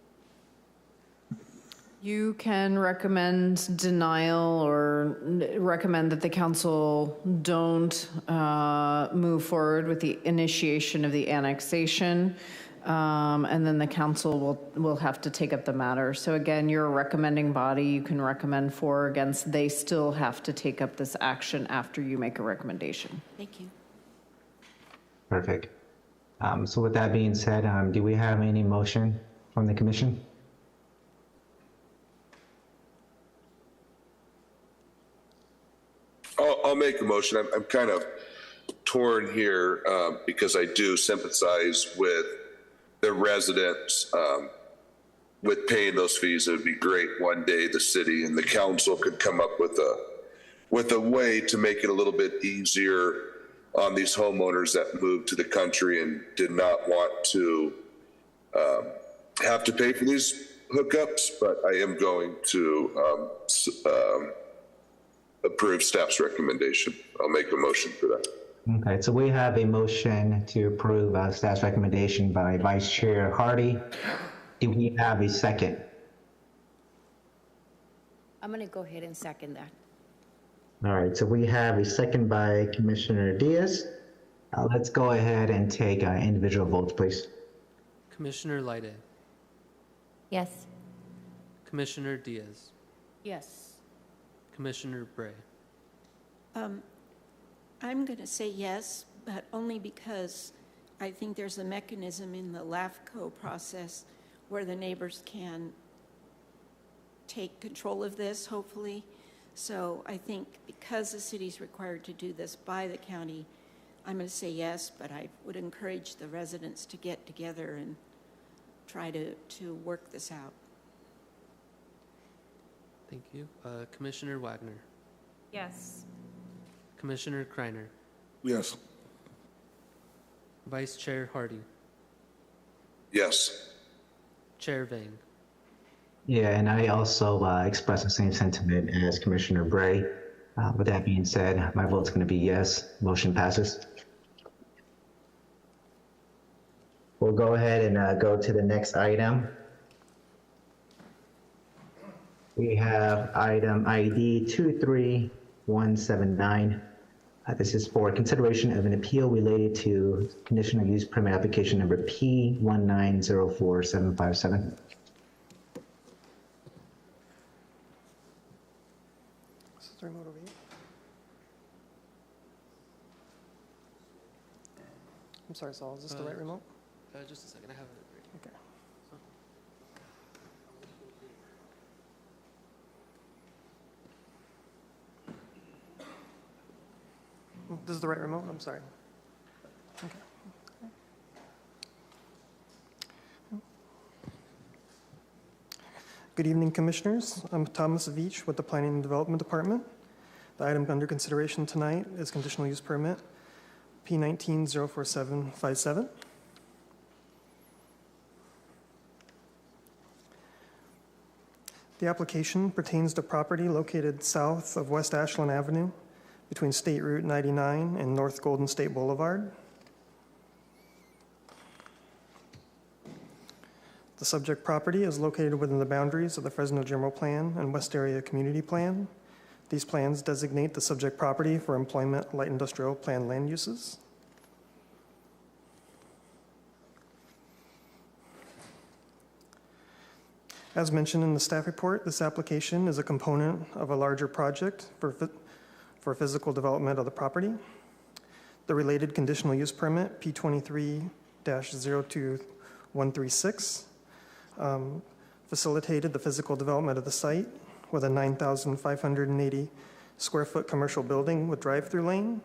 You can recommend denial or recommend that the council don't move forward with the initiation of the annexation. And then the council will have to take up the matter. So again, you're a recommending body. You can recommend for or against. They still have to take up this action after you make a recommendation. Thank you. Perfect. So with that being said, do we have any motion from the commission? I'll make a motion. I'm kind of torn here because I do sympathize with the residents with paying those fees. It would be great one day the city and the council could come up with a way to make it a little bit easier on these homeowners that moved to the country and did not want to have to pay for these hookups. But I am going to approve staff's recommendation. I'll make a motion for that. Okay, so we have a motion to approve staff's recommendation by Vice Chair Hardy. Do we have a second? I'm going to go ahead and second that. All right, so we have a second by Commissioner Diaz. Let's go ahead and take individual votes, please. Commissioner Lyde, Yes. Commissioner Diaz, Yes. Commissioner Bray. I'm going to say yes, but only because I think there's a mechanism in the LAFCO process where the neighbors can take control of this, hopefully. So I think because the city's required to do this by the county, I'm going to say yes, but I would encourage the residents to get together and try to work this out. Thank you. Commissioner Wagner, Yes. Commissioner Kreiner, Yes. Vice Chair Hardy, Yes. Chair Vang. Yeah, and I also express the same sentiment as Commissioner Bray. With that being said, my vote's going to be yes. Motion passes. We'll go ahead and go to the next item. We have item ID 23179. This is for consideration of an appeal related to conditional use permit application number P1904757. Is the remote over here? I'm sorry, Saul, is this the right remote? Just a second, I have it right here. Okay. This is the right remote? I'm sorry. Okay. Good evening, Commissioners. I'm Thomas Veach with the Planning and Development Department. The item under consideration tonight is conditional use permit P1904757. The application pertains to property located south of West Ashland Avenue between State Route 99 and North Golden State Boulevard. The subject property is located within the boundaries of the Fresno General Plan and West Area Community Plan. These plans designate the subject property for employment, light industrial plan land uses. As mentioned in the staff report, this application is a component of a larger project for physical development of the property. The related conditional use permit, P23-02136, facilitated the physical development of the site with a 9,580 square foot commercial building with drive-through lane,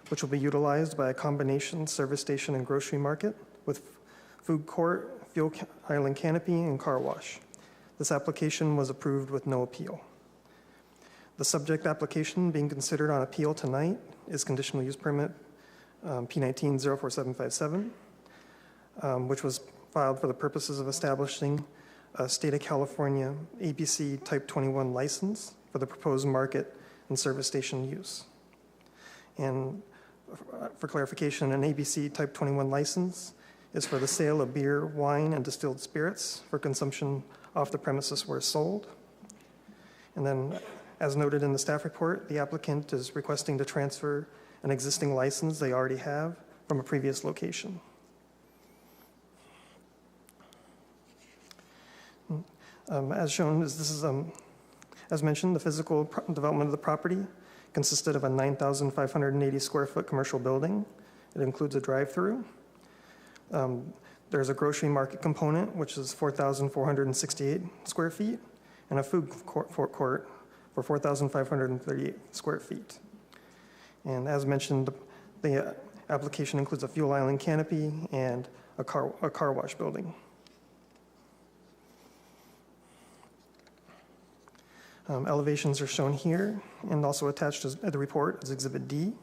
which will be utilized by a combination service station and grocery market with food court, fuel island canopy, and car wash. This application was approved with no appeal. The subject application being considered on appeal tonight is conditional use permit P19-04757, which was filed for the purposes of establishing a state of California ABC Type 21 license for the proposed market and service station use. And for clarification, an ABC Type 21 license is for the sale of beer, wine, and distilled spirits for consumption off the premises where sold. And then, as noted in the staff report, the applicant is requesting to transfer an existing license they already have from a previous location. As shown, as mentioned, the physical development of the property consisted of a 9,580 square foot commercial building. It includes a drive-through. There's a grocery market component, which is 4,468 square feet, and a food court for 4,538 square feet. And as mentioned, the application includes a fuel island canopy and a car wash building. Elevations are shown here and also attached as the report as Exhibit D.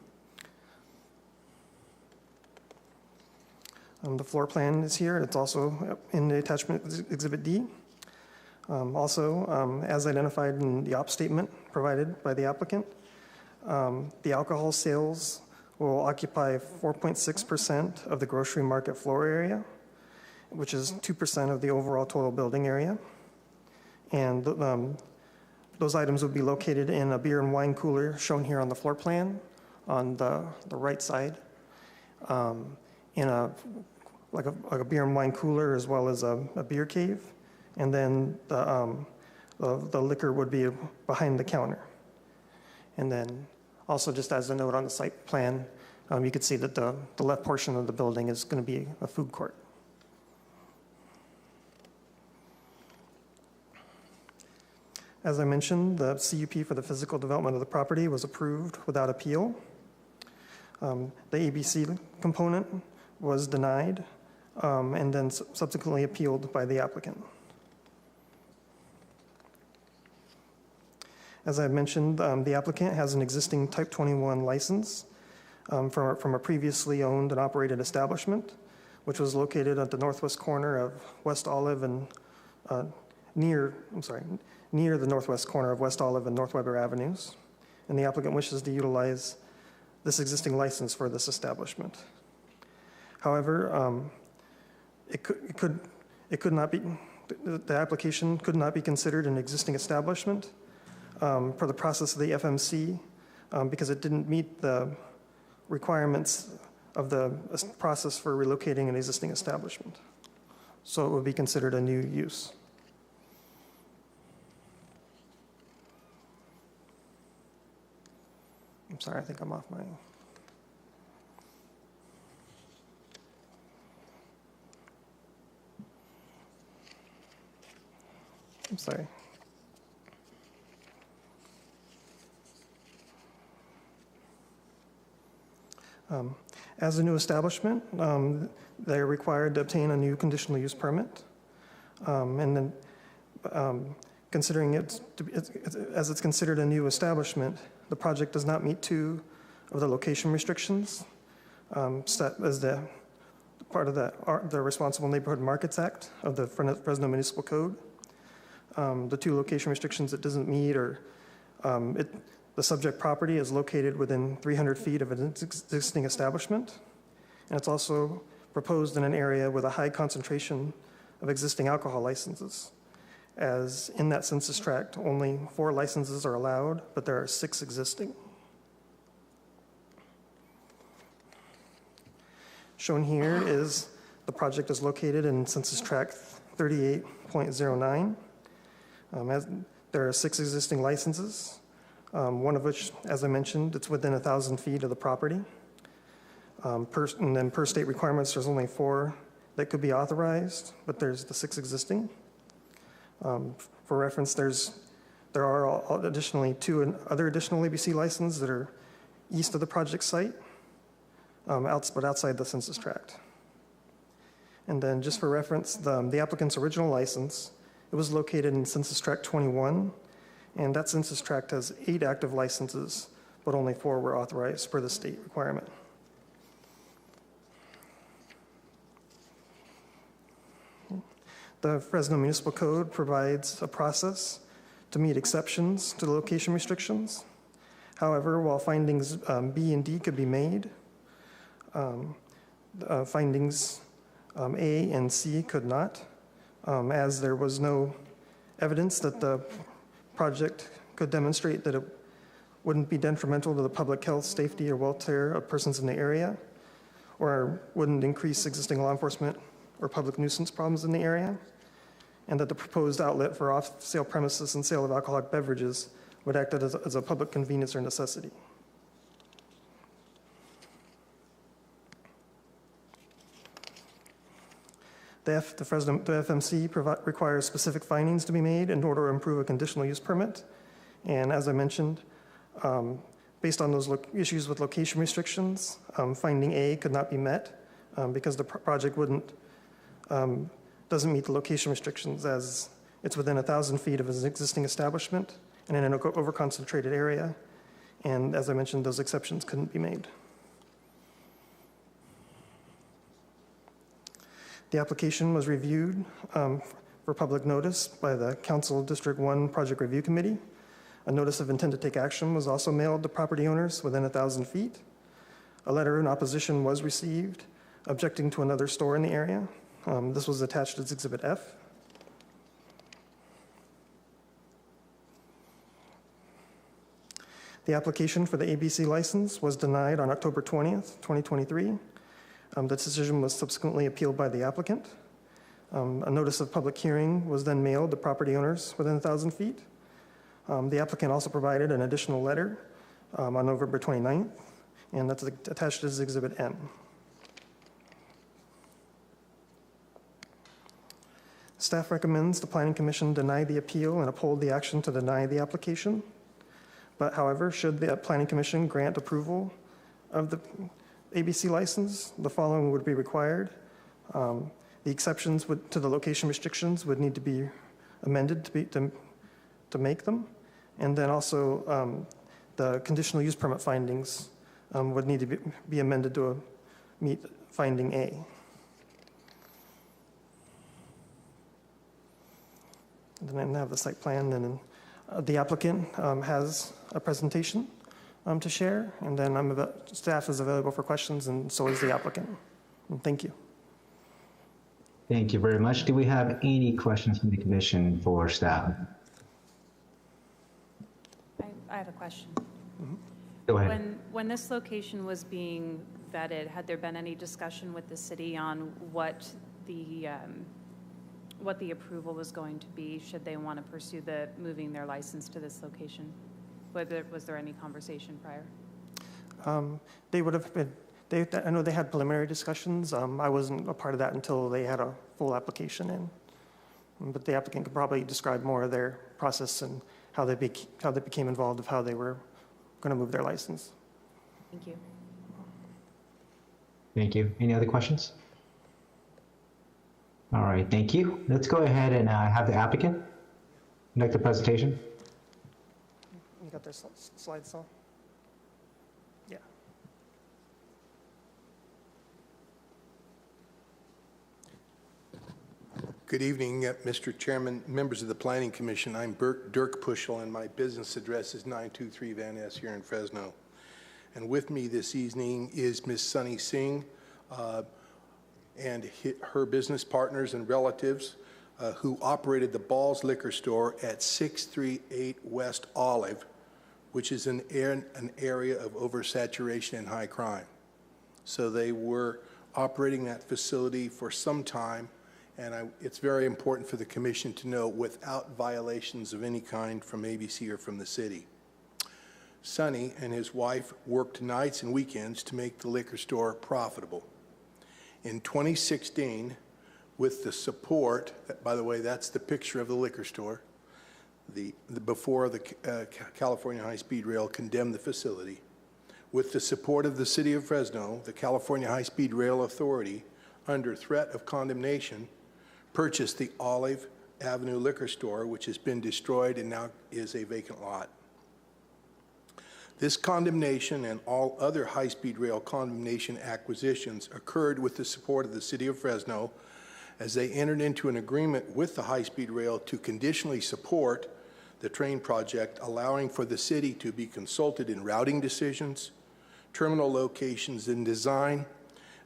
The floor plan is here. It's also in the attachment Exhibit D. As identified in the op statement provided by the applicant, the alcohol sales will occupy 4.6% of the grocery market floor area, which is 2% of the overall total building area. And those items would be located in a beer and wine cooler shown here on the floor plan on the right side, in a beer and wine cooler as well as a beer cave. And then the liquor would be behind the counter. And then also, just as a note on the site plan, you could see that the left portion of the building is going to be a food court. As I mentioned, the CUP for the physical development of the property was approved without appeal. The ABC component was denied and then subsequently appealed by the applicant. As I mentioned, the applicant has an existing Type 21 license from a previously owned and operated establishment, which was located at the northwest corner of West Olive and near the northwest corner of West Olive and North Weber Avenues. And the applicant wishes to utilize this existing license for this establishment. However, it could not be, the application could not be considered an existing establishment for the process of the FMC because it didn't meet the requirements of the process for relocating an existing establishment. So it would be considered a new use. I'm sorry, I think I'm off my... I'm sorry. As a new establishment, they're required to obtain a new conditional use permit. And then considering as it's considered a new establishment, the project does not meet two of the location restrictions set as the part of the Responsible Neighborhood Markets Act of the Fresno Municipal Code. The two location restrictions it doesn't meet are the subject property is located within 300 feet of an existing establishment, and it's also proposed in an area with a high concentration of existing alcohol licenses. As in that census tract, only 4 licenses are allowed, but there are 6 existing. Shown here is the project is located in census tract 38.09. There are 6 existing licenses, one of which, as I mentioned, it's within 1,000 feet of the property. And then per state requirements, there's only 4 that could be authorized, but there's the 6 existing. For reference, there are additionally 2 other additional ABC licenses that are east of the project site, but outside the census tract. And then just for reference, the applicant's original license, it was located in census tract 21, And that census tract has 8 active licenses, but only 4 were authorized per the state requirement. The Fresno Municipal Code provides a process to meet exceptions to the location restrictions. However, while findings B and D could be made, findings A and C could not, as there was no evidence that the project could demonstrate that it wouldn't be detrimental to the public health, safety, or welfare of persons in the area, or wouldn't increase existing law enforcement or public nuisance problems in the area, and that the proposed outlet for off-sale premises and sale of alcoholic beverages would act as a public convenience or necessity. The FMC requires specific findings to be made in order to improve a conditional use permit. And as I mentioned, based on those issues with location restrictions, finding A could not be met because the project doesn't meet the location restrictions, as it's within 1,000 feet of an existing establishment and in an overconcentrated area. And as I mentioned, those exceptions couldn't be made. The application was reviewed for public notice by the Council District 1 Project Review Committee. A notice of intent to take action was also mailed to property owners within 1,000 feet. A letter in opposition was received objecting to another store in the area. This was attached as Exhibit F. The application for the ABC license was denied on October 20th, 2023. The decision was subsequently appealed by the applicant. A notice of public hearing was then mailed to property owners within 1,000 feet. The applicant also provided an additional letter on November 29th, and that's attached as Exhibit N. Staff recommends the Planning Commission deny the appeal and uphold the action to deny the application. But however, should the Planning Commission grant approval of the ABC license, the following would be required. The exceptions to the location restrictions would need to be amended to make them. And then also the conditional use permit findings would need to be amended to meet finding A. And then I have the site plan, and then the applicant has a presentation to share, and then staff is available for questions, and so is the applicant. And thank you. Thank you very much. Do we have any questions from the commission for staff? I have a question. Mm-hmm. Go ahead. When this location was being vetted, had there been any discussion with the city on what the approval was going to be, should they want to pursue moving their license to this location? Was there any conversation prior? They would have been, I know they had preliminary discussions. I wasn't a part of that until they had a full application in. But the applicant could probably describe more of their process and how they became involved of how they were going to move their license. Thank you. Thank you. Any other questions? All right, thank you. Let's go ahead and have the applicant make the presentation. You got their slides on? Yeah. Good evening, Mr. Chairman, members of the Planning Commission. I'm Dirk Puschel, and my business address is 923 Van Ness here in Fresno. And with me this evening is Ms. Sunny Singh and her business partners and relatives who operated the Balls Liquor Store at 638 West Olive, which is an area of oversaturation and high crime. So they were operating that facility for some time, and it's very important for the commission to know without violations of any kind from ABC or from the city. Sonny and his wife worked nights and weekends to make the liquor store profitable. In 2016, with the support, by the way, that's the picture of the liquor store, before the California High-Speed Rail condemned the facility. With the support of the City of Fresno, the California High-Speed Rail Authority, under threat of condemnation, purchased the Olive Avenue liquor store, which has been destroyed and now is a vacant lot. This condemnation and all other high-speed rail condemnation acquisitions occurred with the support of the City of Fresno as they entered into an agreement with the high-speed rail to conditionally support the train project, allowing for the city to be consulted in routing decisions, terminal locations and design,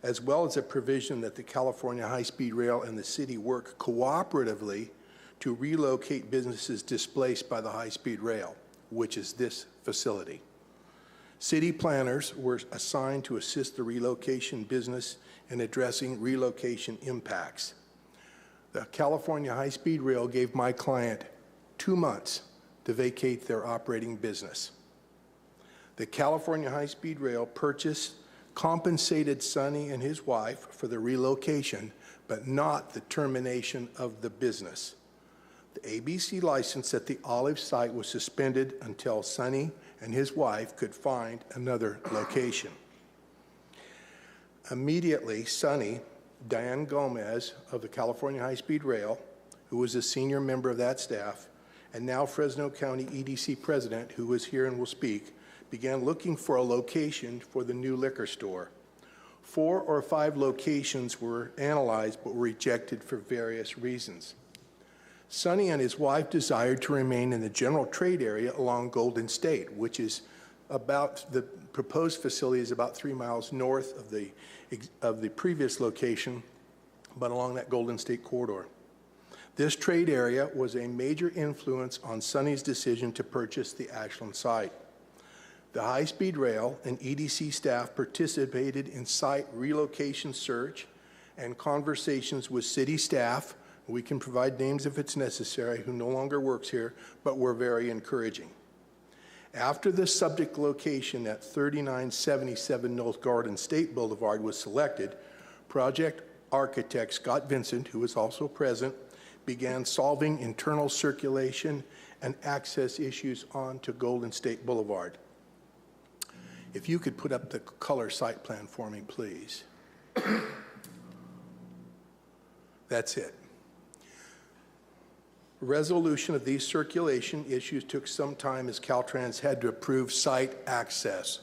as well as a provision that the California High-Speed Rail and the city work cooperatively to relocate businesses displaced by the high-speed rail, which is this facility. City planners were assigned to assist the relocation business in addressing relocation impacts. The California High-Speed Rail gave my client 2 months to vacate their operating business. The California High-Speed Rail compensated Sonny and his wife for the relocation, but not the termination of the business. The ABC license at the Olive site was suspended until Sonny and his wife could find another location. Immediately, Sonny, Diane Gomez of the California High-Speed Rail, who was a senior member of that staff, and now Fresno County EDC president, who is here and will speak, began looking for a location for the new liquor store. 4 or 5 locations were analyzed but were rejected for various reasons. Sonny and his wife desired to remain in the general trade area along Golden State, which is about, the proposed facility is about 3 miles north of the previous location, but along that Golden State corridor. This trade area was a major influence on Sonny's decision to purchase the Ashland site. The high-speed rail and EDC staff participated in site relocation search and conversations with city staff. We can provide names if it's necessary, who no longer works here, but were very encouraging. After the subject location at 3977 North Garden State Boulevard was selected, project architect Scott Vincent, who was also present, began solving internal circulation and access issues onto Golden State Boulevard. If you could put up the color site plan for me, please. That's it. Resolution of these circulation issues took some time as Caltrans had to approve site access.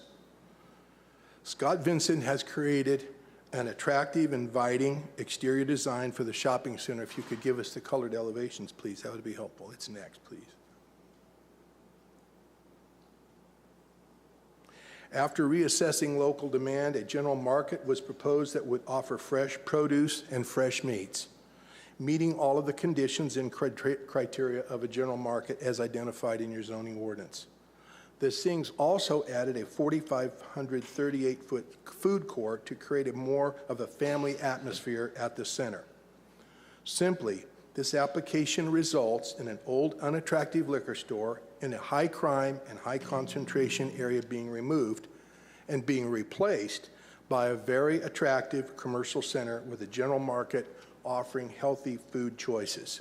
Scott Vincent has created an attractive, inviting exterior design for the shopping center. If you could give us the colored elevations, please, that would be helpful. It's next, please. After reassessing local demand, a general market was proposed that would offer fresh produce and fresh meats, meeting all of the conditions and criteria of a general market as identified in your zoning ordinance. The Sings also added a 4,538-foot food court to create a more of a family atmosphere at the center. Simply, this application results in an old, unattractive liquor store in a high crime and high concentration area being removed and being replaced by a very attractive commercial center with a general market offering healthy food choices.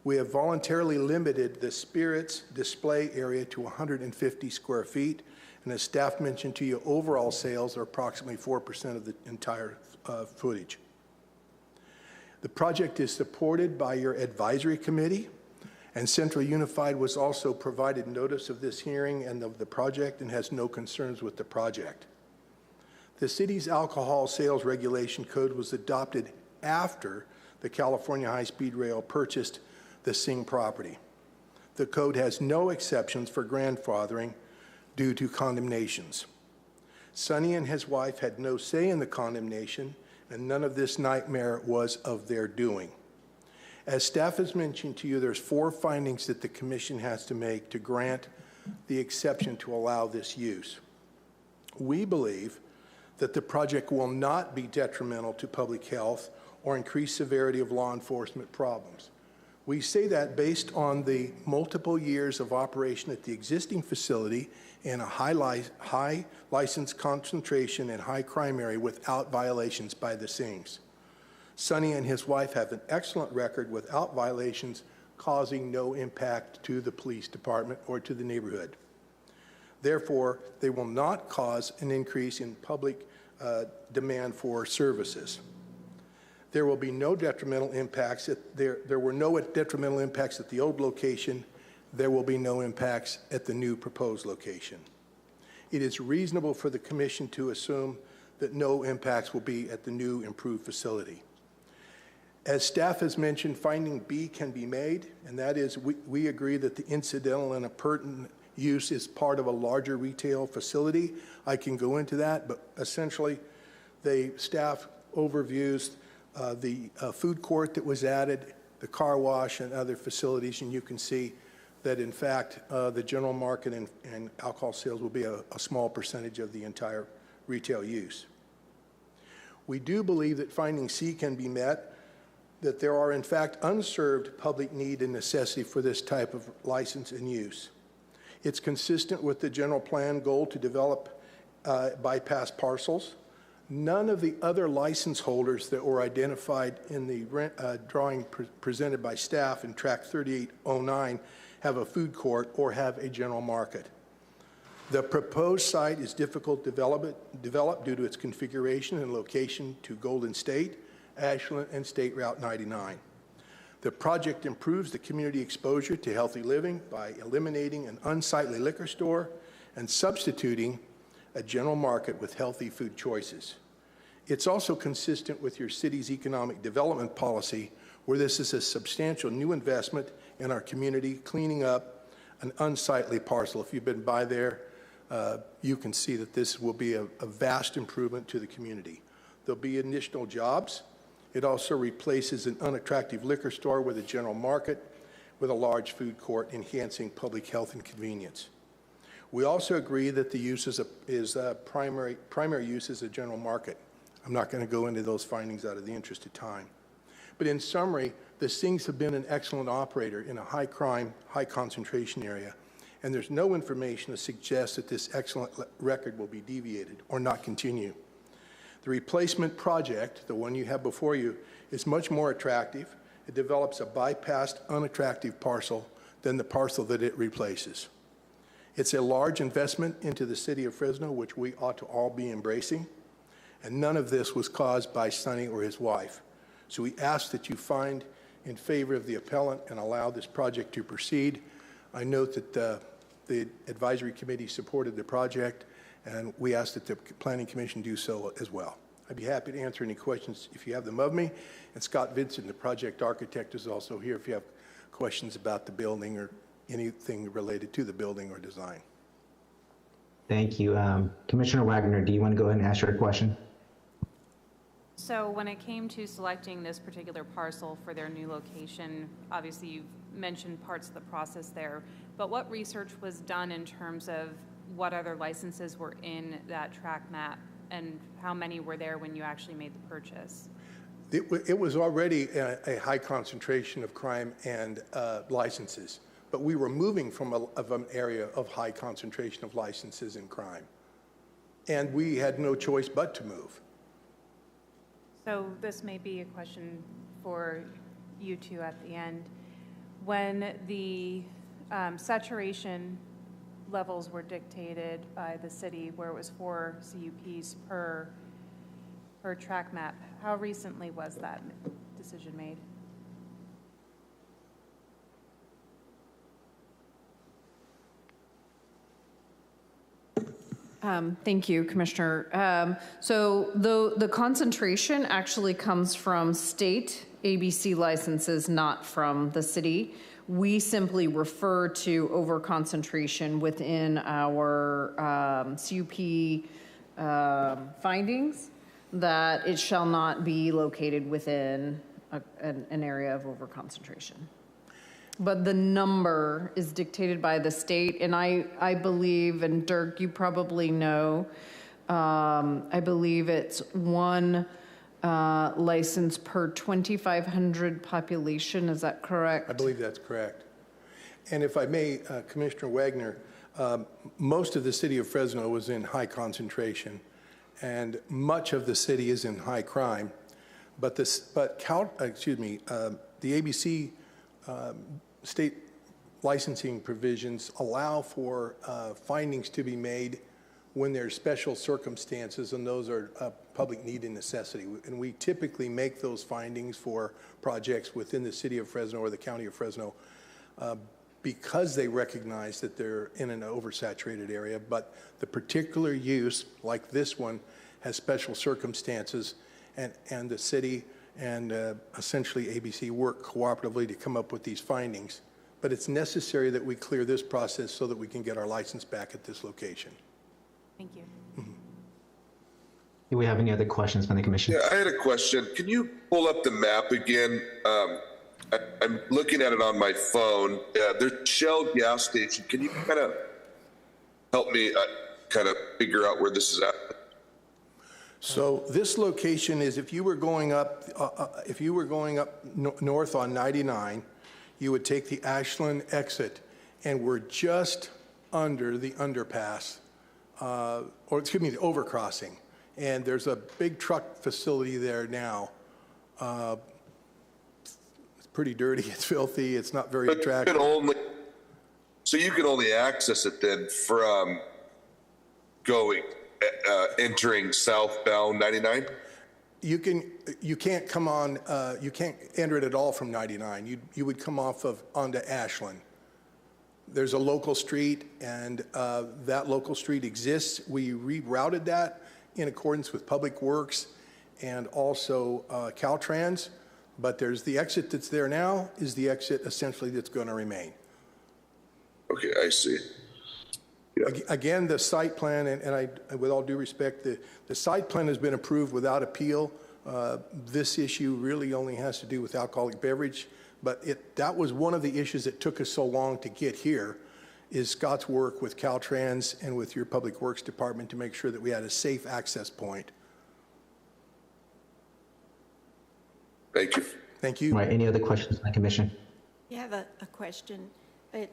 We have voluntarily limited the spirits display area to 150 square feet, and as staff mentioned to you, overall sales are approximately 4% of the entire footage. The project is supported by your advisory committee, and Central Unified was also provided notice of this hearing and of the project and has no concerns with the project. The city's alcohol sales regulation code was adopted after the California High-Speed Rail purchased the Sing property. The code has no exceptions for grandfathering due to condemnations. Sonny and his wife had no say in the condemnation, and none of this nightmare was of their doing. As staff has mentioned to you, there's 4 findings that the commission has to make to grant the exception to allow this use. We believe that the project will not be detrimental to public health or increase severity of law enforcement problems. We say that based on the multiple years of operation at the existing facility in a high license concentration and high crime area without violations by the Sings. Sonny and his wife have an excellent record without violations, causing no impact to the police department or to the neighborhood. Therefore, they will not cause an increase in public demand for services. There will be no detrimental impacts. There were no detrimental impacts at the old location. There will be no impacts at the new proposed location. It is reasonable for the Commission to assume that no impacts will be at the new improved facility. As staff has mentioned, finding B can be made, and that is we agree that the incidental and appurtenant use is part of a larger retail facility. I can go into that, but essentially the staff overviews the food court that was added, the car wash and other facilities, and you can see that in fact the general market and alcohol sales will be a small percentage of the entire retail use. We do believe that finding C can be met, that there are in fact unserved public need and necessity for this type of license and use. It's consistent with the general plan goal to develop bypass parcels. None of the other license holders that were identified in the drawing presented by staff in track 3809 have a food court or have a general market. The proposed site is difficult to develop due to its configuration and location to Golden State, Ashland, and State Route 99. The project improves the community exposure to healthy living by eliminating an unsightly liquor store and substituting a general market with healthy food choices. It's also consistent with your city's economic development policy, where this is a substantial new investment in our community, cleaning up an unsightly parcel. If you've been by there, you can see that this will be a vast improvement to the community. There'll be additional jobs. It also replaces an unattractive liquor store with a general market with a large food court, enhancing public health and convenience. We also agree that the use is primary use is a general market. I'm not going to go into those findings out of the interest of time. But in summary, the Sings have been an excellent operator in a high crime, high concentration area, and there's no information to suggest that this excellent record will be deviated or not continue. The replacement project, the one you have before you, is much more attractive. It develops a bypassed, unattractive parcel than the parcel that it replaces. It's a large investment into the city of Fresno, which we ought to all be embracing, and none of this was caused by Sonny or his wife. So we ask that you find in favor of the appellant and allow this project to proceed. I note that the advisory committee supported the project, and we ask that the Planning Commission do so as well. I'd be happy to answer any questions if you have them of me. And Scott Vincent, the project architect, is also here if you have questions about the building or anything related to the building or design. Thank you. Commissioner Wagner, do you want to go ahead and ask your question? So when it came to selecting this particular parcel for their new location, obviously you've mentioned parts of the process there, but what research was done in terms of what other licenses were in that track map and how many were there when you actually made the purchase? It was already a high concentration of crime and licenses, but we were moving from an area of high concentration of licenses and crime, and we had no choice but to move. So this may be a question for you two at the end. When the saturation levels were dictated by the city, where it was 4 CUPs per track map, how recently was that decision made? Thank you, Commissioner. So the concentration actually comes from state ABC licenses, not from the city. We simply refer to overconcentration within our CUP findings, that it shall not be located within an area of overconcentration. But the number is dictated by the state, and I believe, and Dirk, you probably know, I believe it's one license per 2,500 population. Is that correct? I believe that's correct. And if I may, Commissioner Wagner, most of the city of Fresno was in high concentration, and much of the city is in high crime. But the ABC state licensing provisions allow for findings to be made when there's special circumstances, and those are public need and necessity. And we typically make those findings for projects within the city of Fresno or the county of Fresno because they recognize that they're in an oversaturated area. But the particular use, like this one, has special circumstances, and the city and essentially ABC work cooperatively to come up with these findings. But it's necessary that we clear this process so that we can get our license back at this location. Thank you. Do we have any other questions from the commission? Yeah, I had a question. Can you pull up the map again? I'm looking at it on my phone. There's Shell gas station. Can you kind of help me kind of figure out where this is at? So this location is, if you were going up, north on 99, you would take the Ashland exit, and we're just under the underpass, or excuse me, the overcrossing. And there's a big truck facility there now. It's pretty dirty, it's filthy, it's not very attractive. So you can only access it then from entering southbound 99? You can't come on, you can't enter it at all from 99. You would come off of onto Ashland. There's a local street, and that local street exists. We rerouted that in accordance with Public Works and also Caltrans, but there's the exit that's there now is the exit essentially that's going to remain. Okay, I see. Yeah. Again, the site plan, and I, with all due respect, the site plan has been approved without appeal. This issue really only has to do with alcoholic beverage, but that was one of the issues that took us so long to get here, is Scott's work with Caltrans and with your Public Works Department to make sure that we had a safe access point. Thank you. Thank you. All right, any other questions from the commission? I have a question, and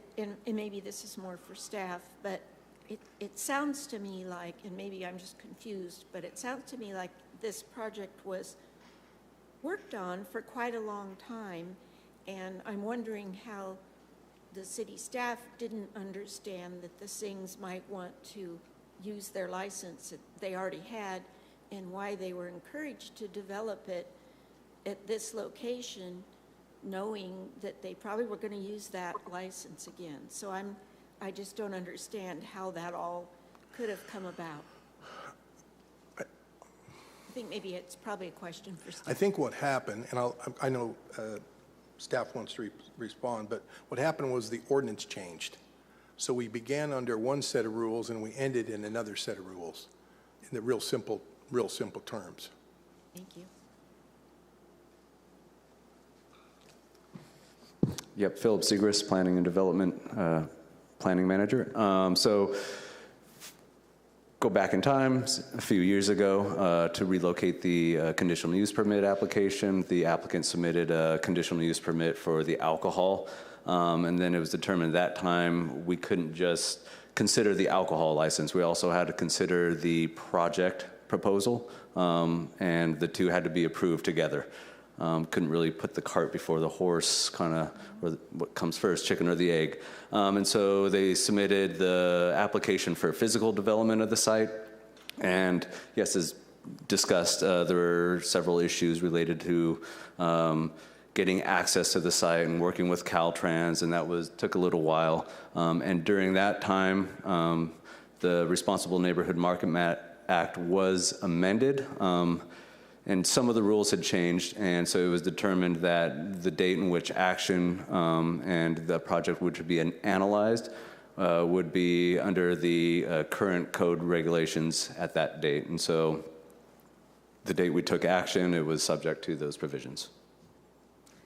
maybe this is more for staff, but it sounds to me like, and maybe I'm just confused, but it sounds to me like this project was worked on for quite a long time, and I'm wondering how the city staff didn't understand that the Sings might want to use their license that they already had, and why they were encouraged to develop it at this location, knowing that they probably were going to use that license again. So I just don't understand how that all could have come about. I think maybe it's probably a question for staff. I think what happened, and I know staff wants to respond, but what happened was the ordinance changed. So we began under one set of rules and we ended in another set of rules in the real simple terms. Thank you. Yep, Philip Segrist, Planning and Development Planning Manager. So go back in time a few years ago to relocate the conditional use permit application. The applicant submitted a conditional use permit for the alcohol, and then it was determined at that time we couldn't just consider the alcohol license. We also had to consider the project proposal, and the two had to be approved together. Couldn't really put the cart before the horse, kind of, or what comes first, chicken or the egg. And so they submitted the application for physical development of the site. And yes, as discussed, there were several issues related to getting access to the site and working with Caltrans, and that took a little while. And during that time, the Responsible Neighborhood Market Act was amended. And some of the rules had changed, and so it was determined that the date in which action and the project would be analyzed would be under the current code regulations at that date. And so the date we took action, it was subject to those provisions.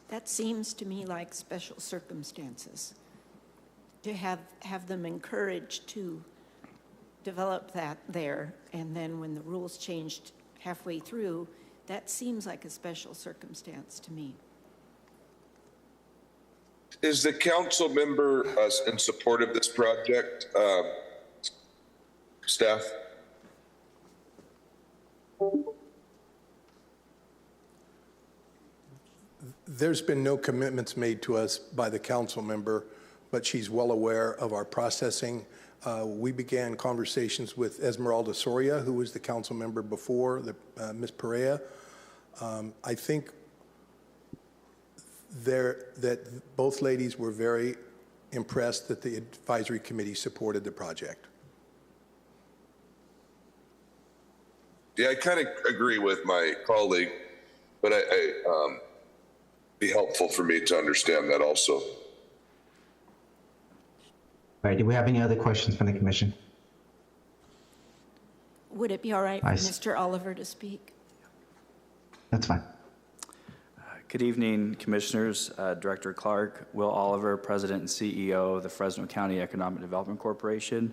That seems to me like special circumstances, to have them encouraged to develop that there, and then when the rules changed halfway through, that seems like a special circumstance to me. Is the council member in support of this project, staff? There's been no commitments made to us by the council member but she's well aware of our processing. We began conversations with Esmeralda Soria, who was the council member before, Ms. Perea. I think that both ladies were very impressed that the advisory committee supported the project. Yeah, I kind of agree with my colleague, but I be helpful for me to understand that also. All right, do we have any other questions from the commission? Would it be all right for Mr. Oliver to speak? That's fine. Good evening, Commissioners. Director Clark, Will Oliver, President and CEO of the Fresno County Economic Development Corporation.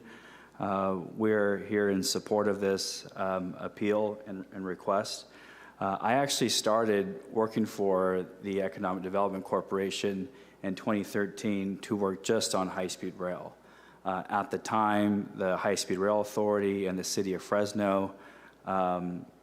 We're here in support of this appeal and request. I actually started working for the Economic Development Corporation in 2013 to work just on high-speed rail. At the time, the High-Speed Rail Authority and the City of Fresno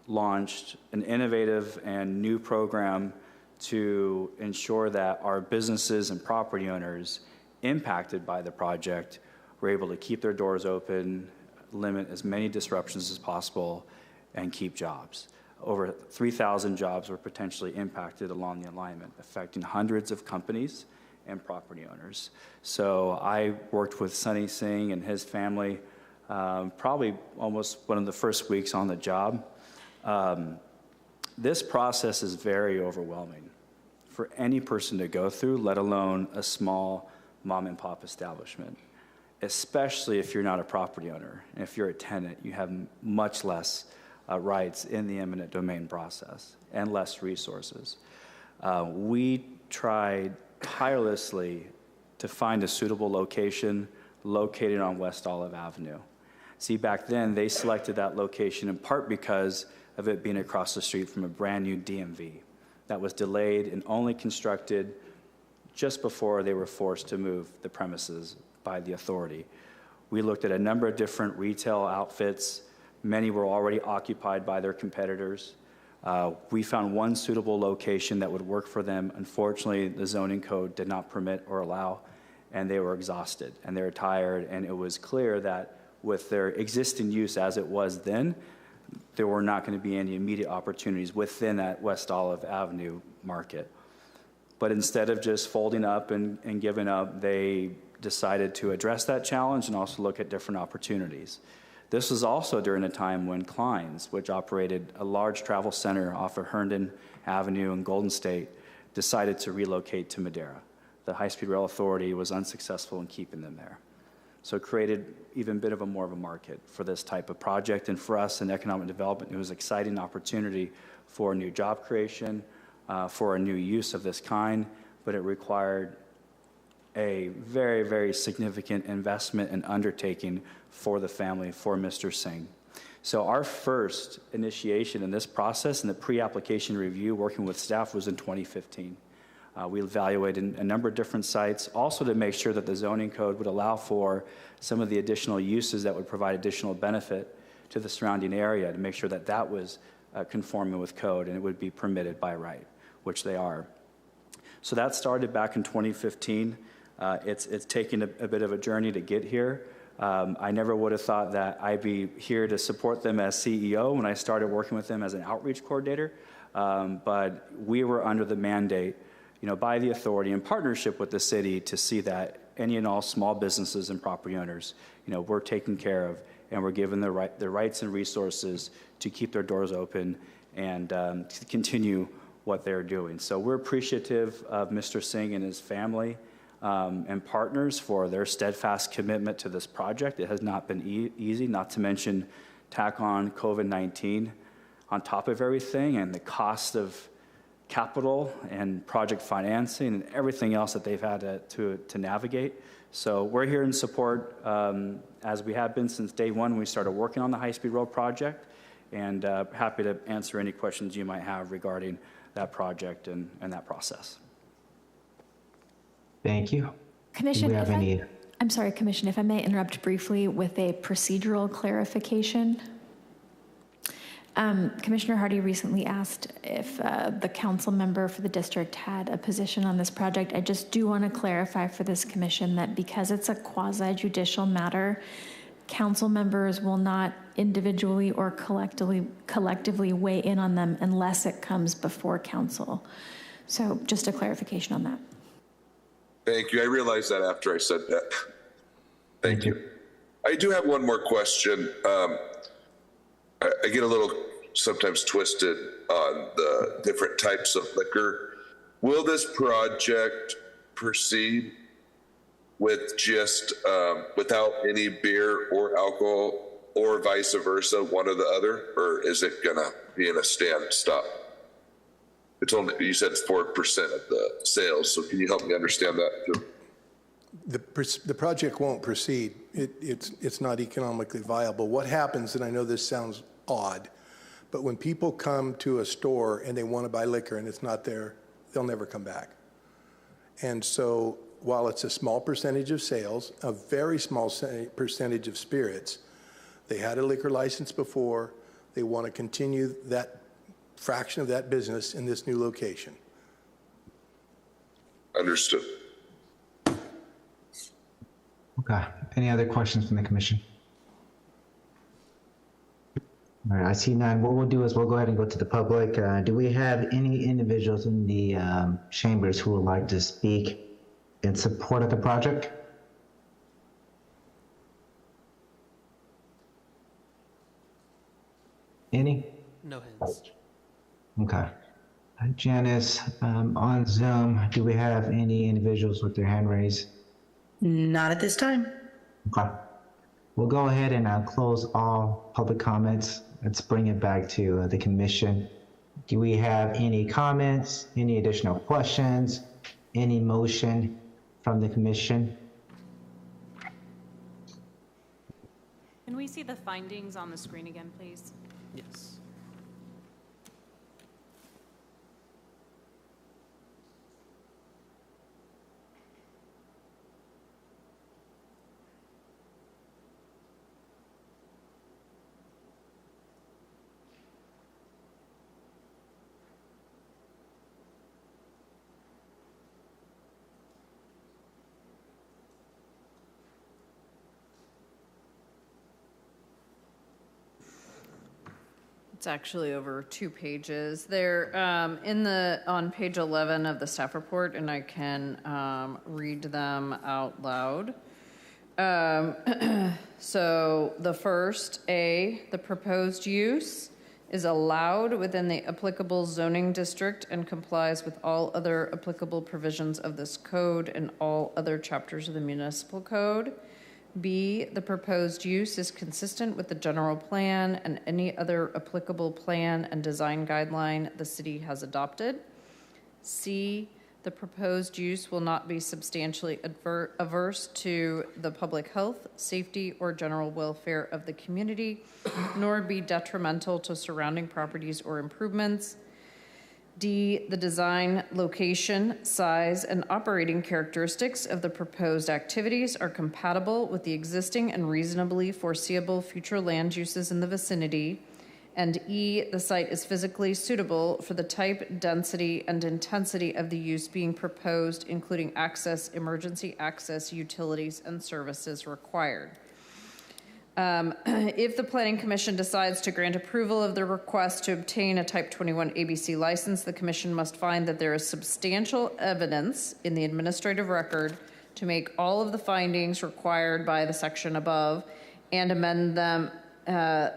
launched an innovative and new program to ensure that our businesses and property owners impacted by the project were able to keep their doors open, limit as many disruptions as possible, and keep jobs. Over 3,000 jobs were potentially impacted along the alignment, affecting hundreds of companies and property owners. So I worked with Sunny Singh and his family probably almost one of the first weeks on the job. This process is very overwhelming for any person to go through, let alone a small mom and pop establishment, especially if you're not a property owner. And if you're a tenant, you have much less rights in the eminent domain process and less resources. We tried tirelessly to find a suitable location located on West Olive Avenue. See, back then, they selected that location in part because of it being across the street from a brand new DMV that was delayed and only constructed just before they were forced to move the premises by the authority. We looked at a number of different retail outfits. Many were already occupied by their competitors. We found one suitable location that would work for them. Unfortunately, the zoning code did not permit or allow, and they were exhausted and they were tired, and it was clear that with their existing use as it was then, there were not going to be any immediate opportunities within that West Olive Avenue market. But instead of just folding up and giving up, they decided to address that challenge and also look at different opportunities. This was also during a time when Klein's, which operated a large travel center off of Herndon Avenue in Golden State, decided to relocate to Madera. The High-Speed Rail Authority was unsuccessful in keeping them there. So it created even a bit of a more of a market for this type of project. And for us in economic development, it was an exciting opportunity for a new job creation, for a new use of this kind, but it required a very, very significant investment and undertaking for the family, for Mr. Singh. So our first initiation in this process, in the pre-application review, working with staff, was in 2015. We evaluated a number of different sites, also to make sure that the zoning code would allow for some of the additional uses that would provide additional benefit to the surrounding area, to make sure that that was conforming with code and it would be permitted by right, which they are. So that started back in 2015. It's taken a bit of a journey to get here. I never would have thought that I'd be here to support them as CEO when I started working with them as an outreach coordinator, but we were under the mandate, by the authority in partnership with the city to see that any and all small businesses and property owners, we're taken care of and we're given the rights and resources to keep their doors open and to continue what they're doing. So we're appreciative of Mr. Singh and his family and partners for their steadfast commitment to this project. It has not been easy, not to mention tack on COVID-19 on top of everything and the cost of capital and project financing and everything else that they've had to navigate. So we're here in support, as we have been since day one when we started working on the high-speed rail project, and happy to answer any questions you might have regarding that project and that process. Thank you. Commission, Do we have any? I'm sorry, Commission, if I may interrupt briefly with a procedural clarification. Commissioner Hardy recently asked if the council member for the district had a position on this project. I just do want to clarify for this commission that because it's a quasi-judicial matter, council members will not individually or collectively weigh in on them unless it comes before council. So just a clarification on that. Thank you. I realized that after I said that. Thank you. I do have one more question. I get a little sometimes twisted on the different types of liquor. Will this project proceed with just without any beer or alcohol, or vice versa, one or the other, or is it gonna be in a stand-stop? It's only, you said it's 4% of the sales, so can you help me understand that too? The project won't proceed. It's not economically viable. What happens, and I know this sounds odd, but when people come to a store and they want to buy liquor and it's not there, they'll never come back. And so while it's a small percentage of sales, a very small percentage of spirits, they had a liquor license before, they want to continue that fraction of that business in this new location. Understood. Okay. Any other questions from the commission? All right, I see none. What we'll do is we'll go ahead and go to the public. Do we have any individuals in the chambers who would like to speak in support of the project? Any? No hands. Okay. Janice, on Zoom, do we have any individuals with their hand raised? Not at this time. Okay. We'll go ahead and close all public comments. Let's bring it back to the commission. Do we have any comments, any additional questions, any motion from the commission? Can we see the findings on the screen again, please? Yes. It's actually over 2 pages. They're on page 11 of the staff report, and I can read them out loud. So the first, A, the proposed use is allowed within the applicable zoning district and complies with all other applicable provisions of this code and all other chapters of the municipal code. B, the proposed use is consistent with the general plan and any other applicable plan and design guideline the city has adopted. C, the proposed use will not be substantially averse to the public health, safety, or general welfare of the community, nor be detrimental to surrounding properties or improvements. D, the design, location, size, and operating characteristics of the proposed activities are compatible with the existing and reasonably foreseeable future land uses in the vicinity. And E, the site is physically suitable for the type, density, and intensity of the use being proposed, including access, emergency access, utilities, and services required. If the Planning Commission decides to grant approval of the request to obtain a Type 21 ABC license, the Commission must find that there is substantial evidence in the administrative record to make all of the findings required by the section above and amend them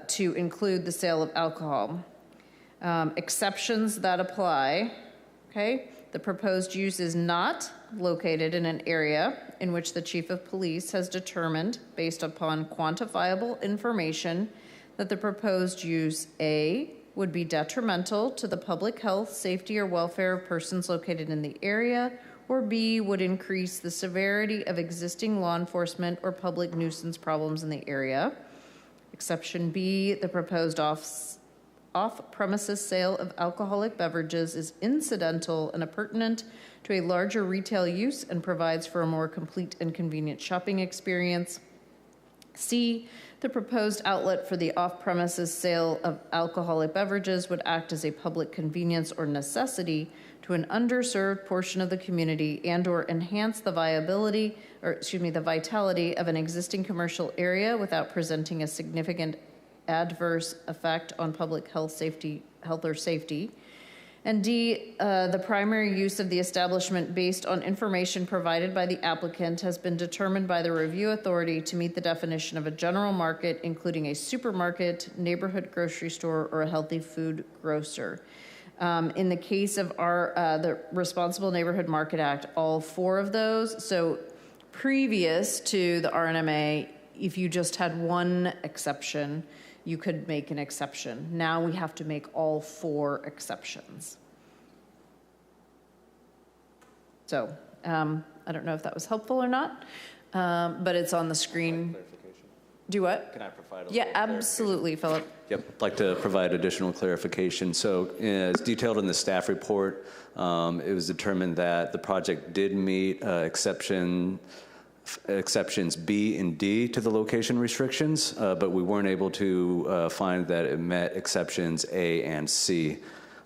to include the sale of alcohol. Exceptions that apply, okay? The proposed use is not located in an area in which the Chief of Police has determined, based upon quantifiable information, that the proposed use, A, would be detrimental to the public health, safety, or welfare of persons located in the area, or B, would increase the severity of existing law enforcement or public nuisance problems in the area. Exception B, the proposed off-premises sale of alcoholic beverages is incidental and appurtenant to a larger retail use and provides for a more complete and convenient shopping experience. C, the proposed outlet for the off-premises sale of alcoholic beverages would act as a public convenience or necessity to an underserved portion of the community and/or enhance the vitality of an existing commercial area without presenting a significant adverse effect on public health or safety. And D, the primary use of the establishment based on information provided by the applicant has been determined by the review authority to meet the definition of a general market, including a supermarket, neighborhood grocery store, or a healthy food grocer. In the case of the Responsible Neighborhood Market Act, all four of those. So previous to the RNMA, if you just had one exception, you could make an exception. Now we have to make all four exceptions. So I don't know if that was helpful or not, but it's on the screen. Do what? Can I provide a Yeah, little absolutely, Philip. Yep, I'd like to provide additional clarification. So as detailed in the staff report, it was determined that the project did meet exceptions B and D to the location restrictions, but we weren't able to find that it met exceptions A and C.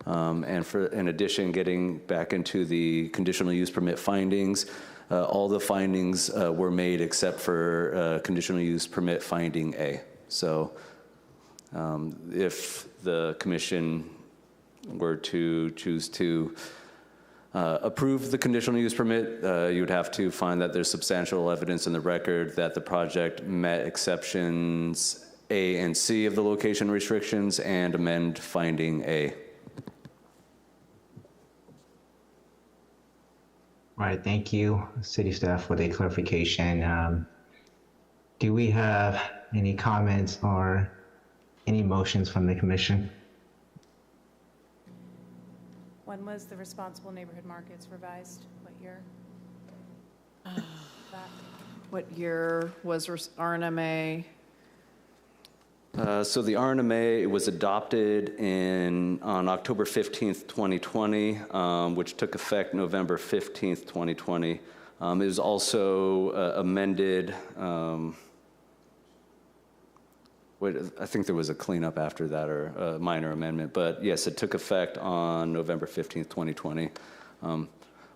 And in addition, getting back into the conditional use permit findings, all the findings were made except for conditional use permit finding A. So if the commission were to choose to approve the conditional use permit, you would have to find that there's substantial evidence in the record that the project met exceptions A and C of the location restrictions and amend finding A. All right, thank you, city staff, for the clarification. Do we have any comments or any motions from the commission? When was the Responsible Neighborhood Markets revised? What year? What year was RNMA? So the RNMA was adopted on October 15th, 2020, which took effect November 15th, 2020. It was also amended. I think there was a cleanup after that, or a minor amendment, but yes, it took effect on November 15th, 2020.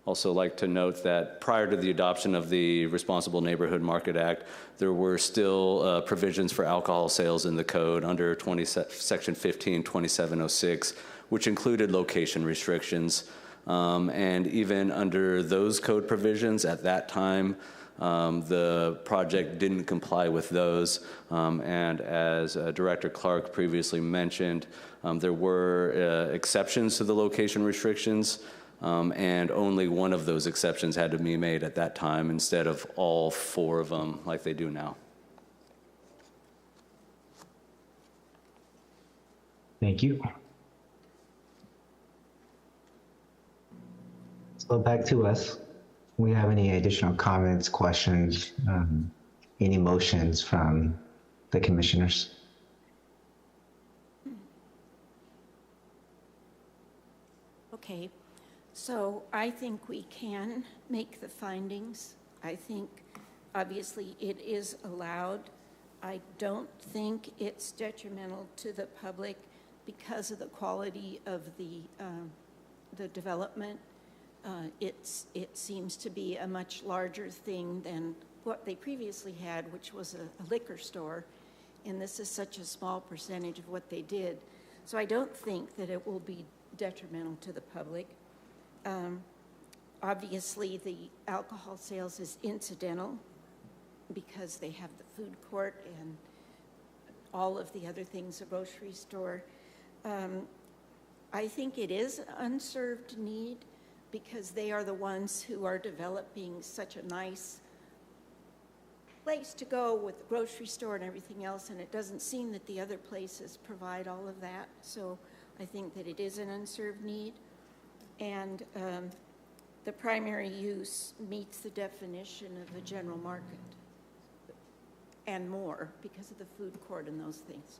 Also like to note that prior to the adoption of the Responsible Neighborhood Market Act, there were still provisions for alcohol sales in the code under Section 152706, which included location restrictions. And even under those code provisions at that time, the project didn't comply with those. And as Director Clark previously mentioned, there were exceptions to the location restrictions. And only one of those exceptions had to be made at that time instead of all four of them like they do now. Thank you. So back to us. We have any additional comments, questions, any motions from the commissioners? Okay. So I think we can make the findings. I think obviously it is allowed. I don't think it's detrimental to the public because of the quality of the development. It seems to be a much larger thing than what they previously had, which was a liquor store. And this is such a small percentage of what they did. So I don't think that it will be detrimental to the public. Obviously, the alcohol sales is incidental because they have the food court and all of the other things, a grocery store. I think it is an unserved need because they are the ones who are developing such a nice place to go with the grocery store and everything else, and it doesn't seem that the other places provide all of that. So I think that it is an unserved need. And the primary use meets the definition of a general market and more because of the food court and those things.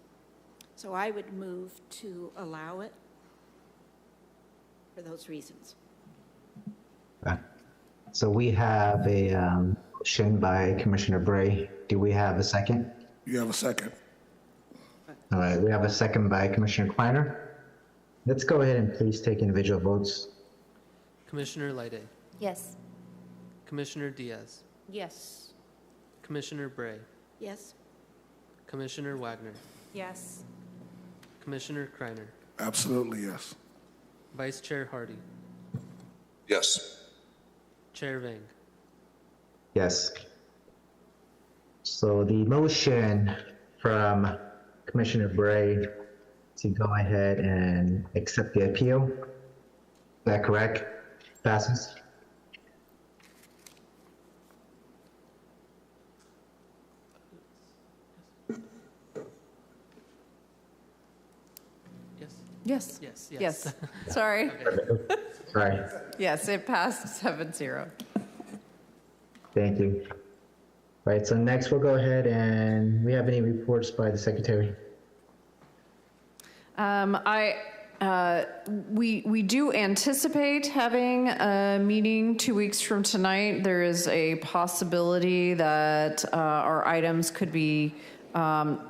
So I would move to allow it for those reasons. Okay. So we have a motion by Commissioner Bray. Do we have a second? You have a second. All right, we have a second by Commissioner Kleiner. Let's go ahead and please take individual votes. Commissioner Lyday, Yes. Commissioner Diaz, Yes. Commissioner Bray, Yes. Commissioner Wagner, Yes. Commissioner Kreiner, Absolutely, yes. Vice Chair Hardy, Yes. Chair Vang. Yes. So the motion from Commissioner Bray to go ahead and accept the appeal, is that correct? Passes? Yes. Yes. Yes. Yes. Sorry. Sorry. Yes, it passed 7-0. Thank you. Right, so next we'll go ahead and we have any reports by the secretary? We do anticipate having a meeting 2 weeks from tonight. There is a possibility that our items could be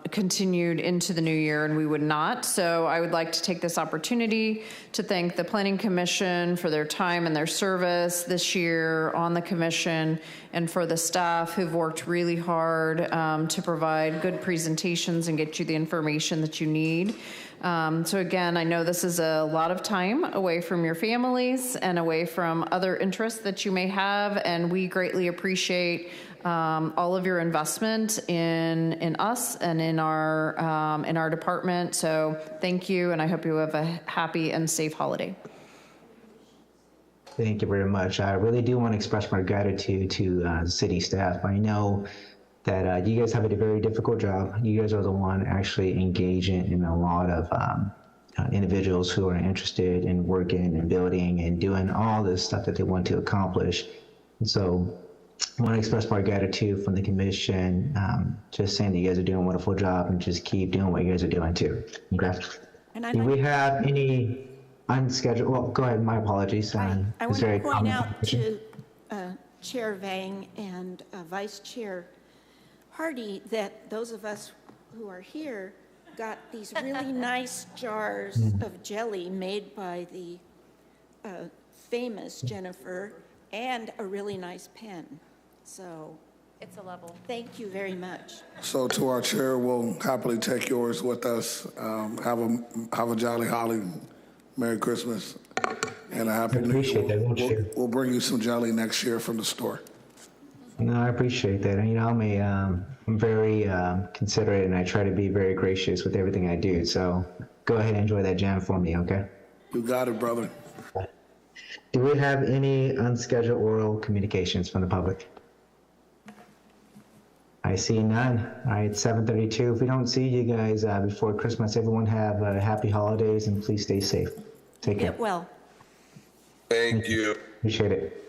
continued into the new year, and we would not. So I would like to take this opportunity to thank the Planning Commission for their time and their service this year on the commission, and for the staff who've worked really hard to provide good presentations and get you the information that you need. So again, I know this is a lot of time away from your families and away from other interests that you may have, and we greatly appreciate all of your investment in us and in our department. So thank you, and I hope you have a happy and safe holiday. Thank you very much. I really do want to express my gratitude to city staff. I know that you guys have a very difficult job. You guys are the one actually engaging in a lot of individuals who are interested in working and building and doing all this stuff that they want to accomplish. And so I want to express my gratitude from the commission, just saying that you guys are doing a wonderful job, and just keep doing what you guys are doing too. Okay. And Do we have any unscheduled, well, go ahead, my apologies. I want to point out to Chair Vang and Vice Chair Hardy that those of us who are here got these really nice jars of jelly made by the famous Jennifer, and a really nice pen. So it's a level. Thank you very much. So to our chair, we'll happily take yours with us. Have a jolly holly, Merry Christmas, and a Happy New Year. We'll bring you some jelly next year from the store. No, I appreciate that. And, you know, I'm very considerate, and I try to be very gracious with everything I do. So go ahead and enjoy that jam for me, okay? You got it, brother. Do we have any unscheduled oral communications from the public? I see none. All right, 7:32. If we don't see you guys before Christmas, everyone have happy holidays, and please stay safe. Take care. Get well. Thank you. Appreciate it.